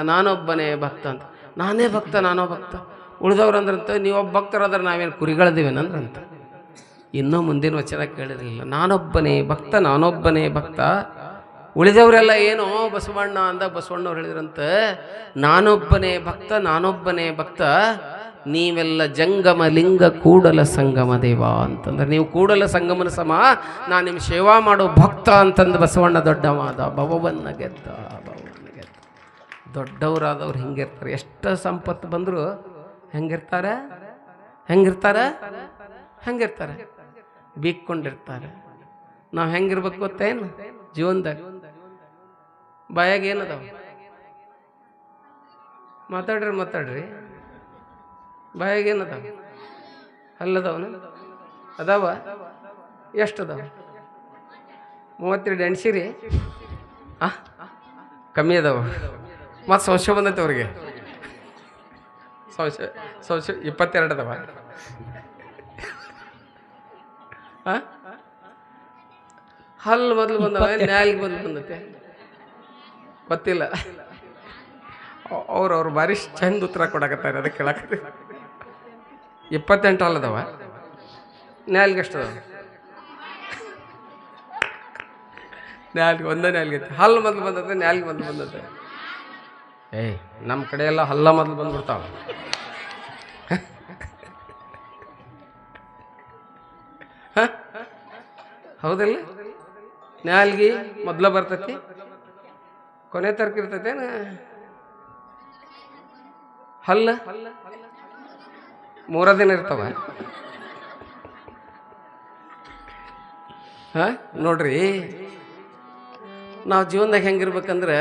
Speaker 1: ಅಂತ. ನಾನೇ ಭಕ್ತ, ನಾನೋ ಭಕ್ತ. ಉಳಿದವ್ರು ಅಂದ್ರಂತ, ನೀವೊಬ್ಬ ಭಕ್ತರಾದ್ರೆ ನಾವೇನು ಕುರಿಗಳದಿವೇನಂದ್ರಂತ. ಇನ್ನೂ ಮುಂದಿನ ವಚನ ಕೇಳಿರಲಿಲ್ಲ. ನಾನೊಬ್ಬನೇ ಭಕ್ತ. ಉಳಿದವರೆಲ್ಲ ಏನೋ ಬಸವಣ್ಣ ಅಂದಾಗ ಬಸವಣ್ಣವ್ರು ಹೇಳಿದ್ರಂತೆ, ನಾನೊಬ್ಬನೇ ಭಕ್ತ, ನೀವೆಲ್ಲ ಜಂಗಮ ಲಿಂಗ ಕೂಡಲ ಸಂಗಮ ದೇವ ಅಂತಂದ್ರೆ, ನೀವು ಕೂಡಲ ಸಂಗಮನ ಸಮ, ನಾನು ನಿಮ್ಮ ಸೇವಾ ಮಾಡೋ ಭಕ್ತ ಅಂತಂದು ಬಸವಣ್ಣ ದೊಡ್ಡವಾದ. ಭವವನ್ನು ಗೆದ್ದ. ದೊಡ್ಡವರಾದವ್ರು ಹಿಂಗಿರ್ತಾರೆ. ಎಷ್ಟು ಸಂಪತ್ತು ಬಂದರೂ ಹೆಂಗಿರ್ತಾರೆ ಬೀಕ್ಕೊಂಡಿರ್ತಾರೆ. ನಾವು ಹೆಂಗಿರ್ಬೇಕು ಗೊತ್ತೇನು? ಜೀವನದಾಗ ಬಾಯಾಗ ಏನದಾವ? ಮಾತಾಡ್ರಿ. ಬಾಯಾಗ ಏನದಾವ? ಅಲ್ಲದವನು ಅದಾವ? ಎಷ್ಟು ಅದಾವ? 32 ಎಣ್ಸಿರಿ. ಕಮ್ಮಿ ಅದಾವ. ಮತ್ತು ಸಂಶಯ ಬಂದೈತೆ ಅವ್ರಿಗೆ. ಸಂಶಯ 22 ಅದಾವ. ಹಲ್ಲು ಮೊದಲು ಬಂದವ, ನ್ಯಾಲಿಗೆ ಬಂದೈತೆ ಗೊತ್ತಿಲ್ಲ. ಅವ್ರು ಭಾರಿ ಚಂದ ಉತ್ತರ ಕೊಡಕತ್ತಾರೆ. ಅದಕ್ಕೆ ಕೇಳಕತ್ತಿ. 28 ಹಲ್ಲದವ, ನ್ಯಾಲಿಗೆ ಎಷ್ಟು ಅದಾವ? ನ್ಯಾಲಿಗೆ ಒಂದೇ ನ್ಯಾಲಿಗೆ ಐತೆ. ಹಲ್ಲು ಮೊದಲು ಬಂದೈತೆ, ನ್ಯಾಲಿಗೆ ಮೊದಲು ಬಂದೈತೆ. ನಮ್ಮ ಕಡೆ ಎಲ್ಲ ಹಲ್ಲ ಮೊದಲು ಬಂದ್ಬಿಡ್ತಾವ. ಹೌದಿಲ್ಲ? ನ್ಯಾಲ್ಗಿ ಮೊದಲ ಬರ್ತೈತಿ, ಕೊನೆ ತರ್ಕ ಇರ್ತೈತೇನ? ಹಲ್ಲ 3 ದಿನ ಇರ್ತಾವ. ನೋಡ್ರಿ, ನಾವು ಜೀವನದಾಗ ಹೆಂಗಿರ್ಬೇಕಂದ್ರೆ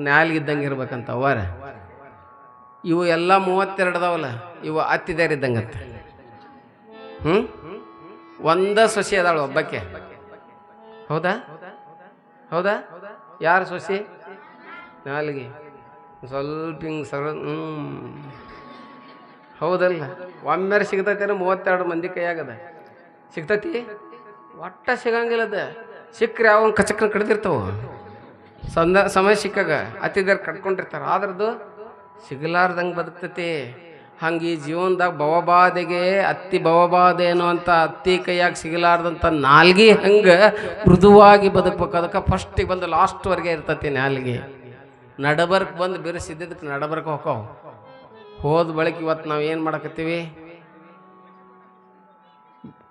Speaker 1: ನ್ಯಾಲ್ಗಿದ್ದಂಗೆ ಇರ್ಬೇಕಂತ. ಅವರ ಇವು ಎಲ್ಲ 32 ಅದಾವಲ್ಲ, ಇವು ಅತ್ತಿದಾರಿದ್ದಂಗಂತ. ಒಂದ ಸೊಸೆ ಅದಾಳು ಒಬ್ಬಕ್ಕೆ. ಹೌದಾ? ಯಾರು ಸೊಸೆ? ನಾಲ್ಗೆ ಸ್ವಲ್ಪ ಹಿಂಗೆ ಹೌದಲ್ಲ? ಒಮ್ಮೆರೆ ಸಿಗ್ತೈತೇನೋ? 32 ಮಂದಿ ಕೈಯಾಗದ ಸಿಗ್ತೈತಿ. ಒಟ್ಟ ಸಿಗಂಗಿಲ್ಲದ. ಸಿಕ್ಕರೆ ಅವನು ಕಚಕ್ನ ಕಡ್ದಿರ್ತಾವ ಸಮಯ ಸಿಕ್ಕಾಗ ಅತಿದಾರ ಕಟ್ಕೊಂಡಿರ್ತಾರೆ ಆದ್ರದ್ದು ಸಿಗಲಾರ್ದಂಗೆ ಬದುಕ್ತತಿ. ಹಂಗೆ ಈ ಜೀವನದಾಗ ಭವಬಾಧೆಗೆ ಅತ್ತಿ ಭವಬಾಧೆ ಅನ್ನುವಂಥ ಅತ್ತಿ ಕೈಯಾಗಿ ಸಿಗಲಾರ್ದಂಥ ನಾಲ್ಗೆ ಹಂಗೆ ಮೃದುವಾಗಿ ಬದುಕ್ಬೇಕು. ಅದಕ್ಕೆ ಫಸ್ಟಿಗೆ ಬಂದು ಲಾಸ್ಟ್ವರೆಗೆ ಇರ್ತತಿ ನಾಲ್ಗೆ. ನಡಬರ್ಕ್ ಬಂದು ಬಿರುಸಿದ್ದಕ್ಕೆ ನಡಬರ್ಕ್ ಹೋಗವು. ಹೋದ ಬಳಿಕ ಇವತ್ತು ನಾವು ಏನು ಮಾಡಕತ್ತೀವಿ,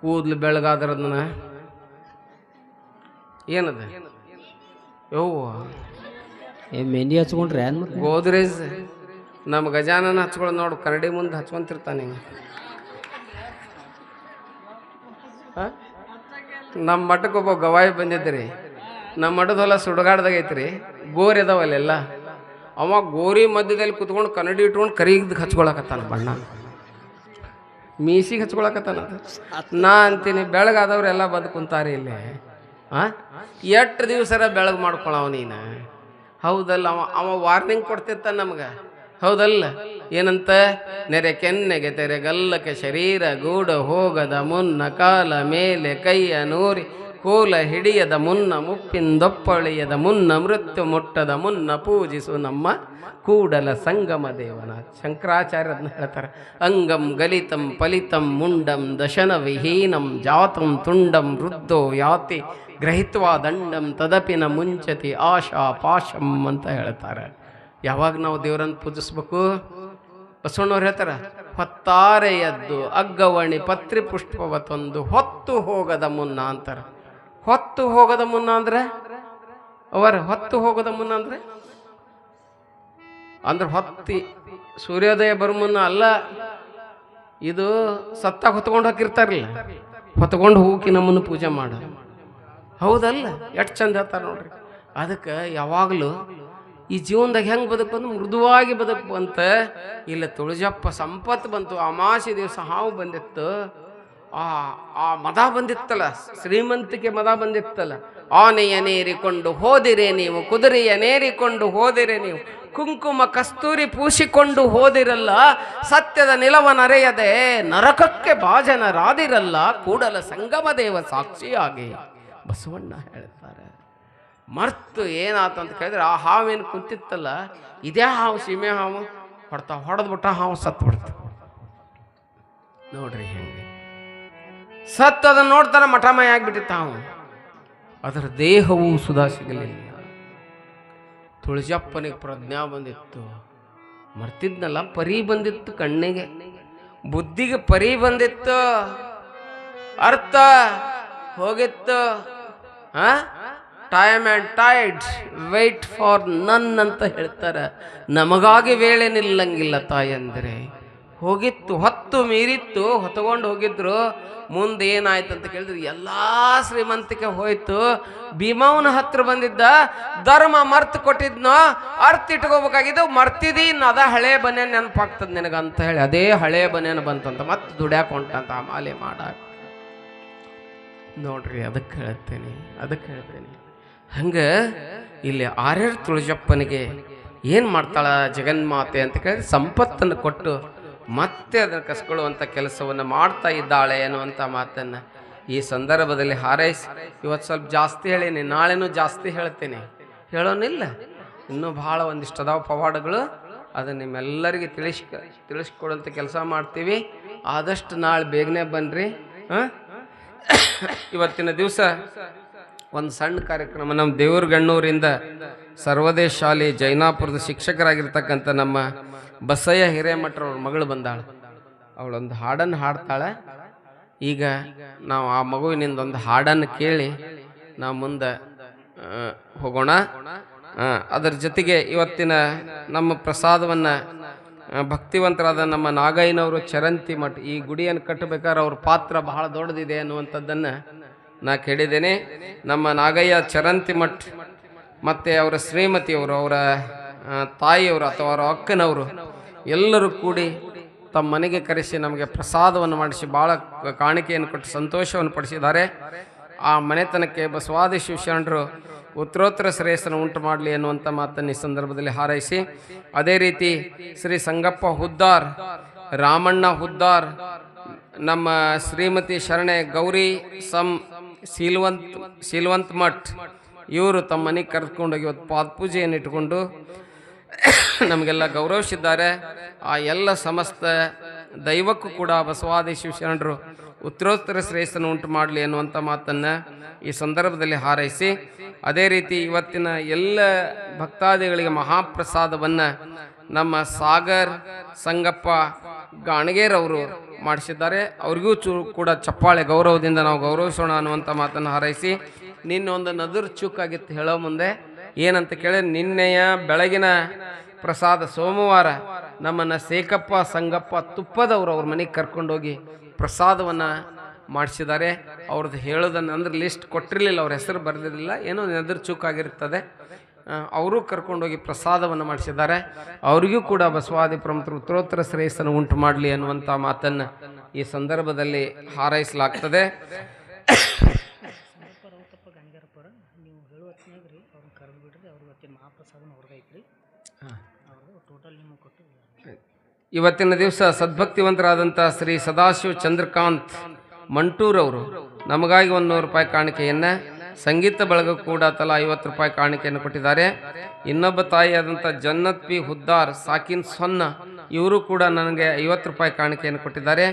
Speaker 1: ಕೂದಲು ಬೆಳಗಾದ್ರದನ್ನ ಏನದ ಯವ್ವ
Speaker 2: ಮೆಹಂದಿ ಹಚ್ಕೊಂಡ್ರೆ
Speaker 1: ಗೋದ್ರೇಜ್ ನಮ್ಮ ಗಜಾನನ ಹಚ್ಕೊಳ್ಳೋ ನೋಡು, ಕನ್ನಡಿ ಮುಂದೆ ಹಚ್ಕೊಂತಿರ್ತಾನೆ. ನಮ್ಮ ಮಠಕ್ಕೆ ಒಬ್ಬ ಗವಾಯಿ ಬಂದಿದ್ರಿ. ನಮ್ಮ ಮಠದ ಹೊಲ ಸುಡುಗಾಡ್ದಾಗ ಐತ್ರಿ, ಗೋರಿ ಅದಾವಲ್ಲೆಲ್ಲ. ಅವ ಗೋರಿ ಮಧ್ಯದಲ್ಲಿ ಕುತ್ಕೊಂಡು ಕನ್ನಡಿ ಇಟ್ಕೊಂಡು ಕರಿಗ್ ಹಚ್ಕೊಳಕತ್ತಾನ, ಬಣ್ಣ ಮೀಸಿಗೆ ಹಚ್ಕೊಳಕತ್ತಾನ. ನಾ ಅಂತೀನಿ ಬೆಳಗಾದವ್ರೆಲ್ಲ ಬಂದು ಕುಂತಾರೆ ಇಲ್ಲಿ. ಎಷ್ಟು ದಿವಸರ ಬೆಳಗ್ಗೆ ಮಾಡ್ಕೊಳವ ನೀನು? ಹೌದಲ್ಲ, ಅವ ವಾರ್ನಿಂಗ್ ಕೊಡ್ತಿರ್ತಾನೆ ನಮ್ಗೆ, ಹೌದಲ್ಲ? ಏನಂತ? ನೆರೆ ಕೆನ್ನೆಗೆ ತೆರೆ ಗಲ್ಲಕ್ಕೆ ಶರೀರ ಗೂಡ ಹೋಗದ ಮುನ್ನ ಕಾಲ ಮೇಲೆ ಕೈಯ ನೂರಿ ಕೂಲ ಹಿಡಿಯದ ಮುನ್ನ ಮುಪ್ಪಿಂದೊಪ್ಪಳಿಯದ ಮುನ್ನ ಮೃತ್ಯು ಮುಟ್ಟದ ಮುನ್ನ ಪೂಜಿಸು ನಮ್ಮ ಕೂಡಲ ಸಂಗಮ ದೇವನ. ಶಂಕರಾಚಾರ್ಯರನ್ನ ಹೇಳ್ತಾರೆ. ಅಂಗಂ ಗಲಿತಂ ಫಲಿತಂ ಮುಂಡಂ ದಶನ ವಿಹೀನಂ ಜಾತಂ ತುಂಡಂ ವೃದ್ಧೋ ಯಾತಿ ಗ್ರಹಿತ್ವಾ ದಂಡಂ ತದಪಿನ ಮುಂಚತಿ ಆಶಾ ಪಾಶಂ ಅಂತ ಹೇಳ್ತಾರೆ. ಯಾವಾಗ ನಾವು ದೇವರನ್ನು ಪೂಜಿಸ್ಬೇಕು? ಬಸವಣ್ಣವ್ರು ಹೇಳ್ತಾರೆ, ಹೊತ್ತಾರೆ ಎದ್ದು ಅಗ್ಗವಣಿ ಪತ್ರಿ ಪುಷ್ಪವ ತಂದು ಹೊತ್ತು ಹೋಗದ ಮುನ್ನ ಅಂತಾರೆ. ಹೊತ್ತು ಹೋಗದ ಮುನ್ನ ಅಂದ್ರೆ ಹೊತ್ತು ಹೋಗದ ಮುನ್ನ ಅಂದ್ರೆ ಹೊತ್ತಿ ಸೂರ್ಯೋದಯ ಬರೋ ಮುನ್ನ ಅಲ್ಲ. ಇದು ಸತ್ತಾಗ ಹೊತ್ಕೊಂಡು ಹಾಕಿರ್ತಾರಲ್ಲ, ಹೊತ್ಕೊಂಡು ಹೋಗಿ ನಮ್ಮನ್ನು ಪೂಜೆ ಮಾಡ. ಹೌದಲ್ಲ? ಎಷ್ಟು ಚಂದ ಹೇಳ್ತಾರೆ ನೋಡ್ರಿ. ಅದಕ್ಕೆ ಯಾವಾಗಲೂ ಈ ಜೀವನದಾಗ ಹೆಂಗೆ ಬದುಕು ಮೃದುವಾಗಿ ಬದುಕು ಅಂತ. ಇಲ್ಲ ತುಳಜಪ್ಪ ಸಂಪತ್ತು ಬಂತು, ಅಮಾವಾಸ್ಯೆ ದಿವಸ ಹಾವು ಬಂದಿತ್ತು, ಆ ಮದ ಬಂದಿತ್ತಲ್ಲ, ಶ್ರೀಮಂತಿಕೆ ಮದ ಬಂದಿತ್ತಲ್ಲ. ಆನೆಯನೇರಿಕೊಂಡು ಹೋದಿರೆ ನೀವು, ಕುದುರೆಯನೇರಿಕೊಂಡು ಹೋದಿರೆ ನೀವು, ಕುಂಕುಮ ಕಸ್ತೂರಿ ಪೂಸಿಕೊಂಡು ಹೋದಿರಲ್ಲ, ಸತ್ಯದ ನಿಲವನರೆಯದೆ ನರಕಕ್ಕೆ ಭಾಜನರಾದಿರಲ್ಲ, ಕೂಡಲ ಸಂಗಮ ದೇವ ಸಾಕ್ಷಿಯಾಗಿ ಬಸವಣ್ಣ ಹೇಳ್ತಾರೆ. ಮರ್ತು ಏನಾತಂತ ಕೇಳಿದ್ರೆ, ಆ ಹಾವೇನು ಕುಂತಿತ್ತಲ್ಲ, ಇದೇ ಹಾವು, ಸೀಮೆ ಹಾವು ಹೊಡೆದ್ಬಿಟ್ಟ ಹಾವು ಸತ್ತು ಬಿಡ್ತ. ನೋಡ್ರಿ ಹೆಂಗೆ ಸತ್ತು ಅದನ್ನು ನೋಡ್ತಾನೆ ಮಠಮಯ ಆಗ್ಬಿಟ್ಟಿತ್ತ ಹಾವು. ಅದರ ದೇಹವು ಸುಧಾ ಸಿಗಲಿಲ್ಲ. ತುಳಜಪ್ಪನಿಗೆ ಪ್ರಜ್ಞಾ ಬಂದಿತ್ತು, ಮರ್ತಿದ್ನಲ್ಲ, ಪರಿ ಬಂದಿತ್ತು ಕಣ್ಣಿಗೆ, ಬುದ್ಧಿಗೆ ಪರಿ ಬಂದಿತ್ತು, ಅರ್ಥ ಹೋಗಿತ್ತು. Time and tide wait for none ಅಂತ ಹೇಳ್ತಾರೆ. ನಮಗಾಗಿ ವೇಳೆ ನಿಲ್ಲಂಗಿಲ್ಲ ತಾಯಂದ್ರೆ. ಹೋಗಿತ್ತು, ಹೊತ್ತು ಮೀರಿತ್ತು, ಹೊತ್ಕೊಂಡು ಹೋಗಿದ್ರು. ಮುಂದೆ ಏನಾಯ್ತು ಅಂತ ಕೇಳಿದ್ರೆ ಎಲ್ಲ ಶ್ರೀಮಂತಿಕೆ ಹೋಯ್ತು. ಭೀಮವನ ಹತ್ರ ಬಂದಿದ್ದ, ಧರ್ಮ ಮರ್ತು ಕೊಟ್ಟಿದ್ನೋ, ಅರ್ಥ ಇಟ್ಕೋಬೇಕಾಗಿದ್ದು ಮರ್ತಿದೀನ್, ಅದ ಹಳೆ ಬನ್ಯಾನ ನೆನಪಾಗ್ತದೆ ನಿನಗಂತ ಹೇಳಿ ಅದೇ ಹಳೆ ಬನ್ಯಾನ ಬಂತಂತ ಮತ್ತೆ ದುಡ್ಯಾಕ ಹೊಂಟಂತ ಆ ಮಾಲೆ ಮಾಡಾಕ. ನೋಡ್ರಿ, ಅದಕ್ಕೆ ಹೇಳ್ತೇನೆ. ಹಂಗೆ ಇಲ್ಲಿ ಆರ್ಯರ್ ತುಳಜಪ್ಪನಿಗೆ ಏನು ಮಾಡ್ತಾಳ ಜಗನ್ಮಾತೆ ಅಂತ ಕೇಳಿದ್ರೆ, ಸಂಪತ್ತನ್ನು ಕೊಟ್ಟು ಮತ್ತೆ ಅದನ್ನು ಕಸ್ಕೊಳ್ಳುವಂಥ ಕೆಲಸವನ್ನು ಮಾಡ್ತಾ ಇದ್ದಾಳೆ ಅನ್ನುವಂಥ ಮಾತನ್ನು ಈ ಸಂದರ್ಭದಲ್ಲಿ ಹಾರೈಸಿ ಇವತ್ತು ಸ್ವಲ್ಪ ಜಾಸ್ತಿ ಹೇಳೀನಿ, ನಾಳೆನೂ ಜಾಸ್ತಿ ಹೇಳ್ತೇನೆ. ಹೇಳೋನಿಲ್ಲ, ಇನ್ನೂ ಭಾಳ ಒಂದಿಷ್ಟು ಅದಾವ ಪವಾಡಗಳು, ಅದನ್ನು ನಿಮ್ಮೆಲ್ಲರಿಗೆ ತಿಳಿಸ್ಕೊಡುವಂಥ ಕೆಲಸ ಮಾಡ್ತೀವಿ. ಆದಷ್ಟು ನಾಳೆ ಬೇಗನೆ ಬನ್ನಿರಿ. ಇವತ್ತಿನ ದಿವಸ ಒಂದು ಸಣ್ಣ ಕಾರ್ಯಕ್ರಮ. ನಮ್ಮ ದೇವರಗಣ್ಣೂರಿಂದ ಸರ್ವದೇಶ ಶಾಲೆ ಜೈನಾಪುರದ ಶಿಕ್ಷಕರಾಗಿರ್ತಕ್ಕಂಥ ನಮ್ಮ ಬಸಯ್ಯ ಹಿರೇಮಠರವ್ರ ಮಗಳು ಬಂದಾಳೆ. ಅವಳೊಂದು ಹಾಡನ್ನು ಹಾಡ್ತಾಳೆ. ಈಗ ನಾವು ಆ ಮಗುವಿನಿಂದ ಒಂದು ಹಾಡನ್ನು ಕೇಳಿ ನಾವು ಮುಂದೆ ಹೋಗೋಣ. ಅದರ ಜೊತೆಗೆ ಇವತ್ತಿನ ನಮ್ಮ ಪ್ರಸಾದವನ್ನು ಭಕ್ತಿವಂತರಾದ ನಮ್ಮ ನಾಗಯ್ಯನವರು ಚರಂತಿ ಮಠ ಈ ಗುಡಿಯನ್ನು ಕಟ್ಟಬೇಕಾದ್ರೆ ಅವ್ರ ಪಾತ್ರ ಬಹಳ ದೊಡ್ಡದಿದೆ ಅನ್ನುವಂಥದ್ದನ್ನು ನಾ ಕೇಳಿದ್ದೇನೆ. ನಮ್ಮ ನಾಗಯ್ಯ ಚರಂತಿ ಮಠ ಮತ್ತು ಅವರ ಶ್ರೀಮತಿಯವರು, ಅವರ ತಾಯಿಯವರು ಅಥವಾ ಅವರ ಅಕ್ಕನವರು ಎಲ್ಲರೂ ಕೂಡಿ ತಮ್ಮ ಮನೆಗೆ ಕರೆಸಿ ನಮಗೆ ಪ್ರಸಾದವನ್ನು ಮಾಡಿಸಿ ಭಾಳ ಕಾಣಿಕೆಯನ್ನು ಕೊಟ್ಟು ಸಂತೋಷವನ್ನು ಪಡಿಸಿದ್ದಾರೆ. ಆ ಮನೆತನಕ್ಕೆ ಬಸವಾದಿ ಶಿವಶರಣರು ಉತ್ತರೋತ್ತರ ಶ್ರೇಯಸ್ಸನ್ನು ಉಂಟು ಮಾಡಲಿ ಅನ್ನುವಂಥ ಮಾತನ್ನು ಈ ಸಂದರ್ಭದಲ್ಲಿ ಹಾರೈಸಿ, ಅದೇ ರೀತಿ ಶ್ರೀ ಸಂಗಪ್ಪ ಹುದ್ದಾರ್, ರಾಮಣ್ಣ ಹುದ್ದಾರ್, ನಮ್ಮ ಶ್ರೀಮತಿ ಶರಣೆ ಗೌರಿ ಶೀಲವಂತ್ ಮಠ್ ಇವರು ತಮ್ಮ ಮನೆಗೆ ಕರೆದುಕೊಂಡೋಗಿ ಇವತ್ತು ಪಾದಪೂಜೆಯನ್ನು ಇಟ್ಟುಕೊಂಡು ನಮಗೆಲ್ಲ ಗೌರವಿಸಿದ್ದಾರೆ. ಆ ಎಲ್ಲ ಸಮಸ್ತ ದೈವಕ್ಕೂ ಕೂಡ ಬಸವಾದಿ ಶಿವಶರಣರು ಉತ್ತರೋತ್ತರ ಶ್ರೇಯಸ್ಸನ್ನು ಉಂಟು ಮಾಡಲಿ ಅನ್ನುವಂಥ ಮಾತನ್ನು ಈ ಸಂದರ್ಭದಲ್ಲಿ ಹಾರೈಸಿ, ಅದೇ ರೀತಿ ಇವತ್ತಿನ ಎಲ್ಲ ಭಕ್ತಾದಿಗಳಿಗೆ ಮಹಾಪ್ರಸಾದವನ್ನು ನಮ್ಮ ಸಾಗರ್ ಸಂಗಪ್ಪ ಗಾಣಗೇರವರು ಮಾಡಿಸಿದ್ದಾರೆ. ಅವ್ರಿಗೂ ಕೂಡ ಚಪ್ಪಾಳೆ ಗೌರವದಿಂದ ನಾವು ಗೌರವಿಸೋಣ ಅನ್ನುವಂಥ ಮಾತನ್ನು ಹಾರೈಸಿ, ನಿನ್ನೆ ಒಂದು ನದುರು ಚೂಕಾಗಿತ್ತು ಹೇಳೋ ಮುಂದೆ ಏನಂತ ಕೇಳಿ, ನಿನ್ನೆಯ ಬೆಳಗಿನ ಪ್ರಸಾದ ಸೋಮವಾರ ನಮ್ಮನ್ನು ಸೇಕಪ್ಪ ಸಂಗಪ್ಪ ತುಪ್ಪದವರು ಅವ್ರ ಮನೆಗೆ ಕರ್ಕೊಂಡೋಗಿ ಪ್ರಸಾದವನ್ನು ಮಾಡಿಸಿದ್ದಾರೆ. ಅವ್ರದ್ದು ಹೇಳೋದನ್ನು ಅಂದ್ರೆ ಲಿಸ್ಟ್ ಕೊಟ್ಟಿರಲಿಲ್ಲ, ಅವ್ರ ಹೆಸರು ಬರೆದಿರಲಿಲ್ಲ, ಏನೋ ನದುರು ಚೂಕಾಗಿರ್ತದೆ. ಅವರೂ ಕರ್ಕೊಂಡೋಗಿ ಪ್ರಸಾದವನ್ನು ಮಾಡಿಸಿದ್ದಾರೆ. ಅವರಿಗೂ ಕೂಡ ಬಸವಾದಿ ಪ್ರಮುಖರು ಉತ್ತರೋತ್ತರ ಶ್ರೇಯಸ್ಸನ್ನು ಉಂಟು ಮಾಡಲಿ ಅನ್ನುವಂಥ ಮಾತನ್ನು ಈ ಸಂದರ್ಭದಲ್ಲಿ ಹಾರೈಸಲಾಗ್ತದೆ. ಇವತ್ತಿನ ದಿವಸ ಸದ್ಭಕ್ತಿವಂತರಾದಂಥ ಶ್ರೀ ಸದಾಶಿವ ಚಂದ್ರಕಾಂತ್ ಮಂಟೂರವರು ನಮಗಾಗಿ 100 ರೂಪಾಯಿ ಕಾಣಿಕೆಯನ್ನು, ಸಂಗೀತ ಬಳಗ ಕೂಡ ತಲಾ 50 ರೂಪಾಯಿ ಕಾಣಿಕೆಯನ್ನು ಕೊಟ್ಟಿದ್ದಾರೆ. ಇನ್ನೊಬ್ಬ ತಾಯಿಯಾದಂಥ ಜನ್ನತ್ ಪಿ ಹುದ್ದಾರ್ ಸಾಕಿನ್ ಸೊನ್ನ ಇವರು ಕೂಡ ನನಗೆ 50 ರೂಪಾಯಿ ಕಾಣಿಕೆಯನ್ನು ಕೊಟ್ಟಿದ್ದಾರೆ.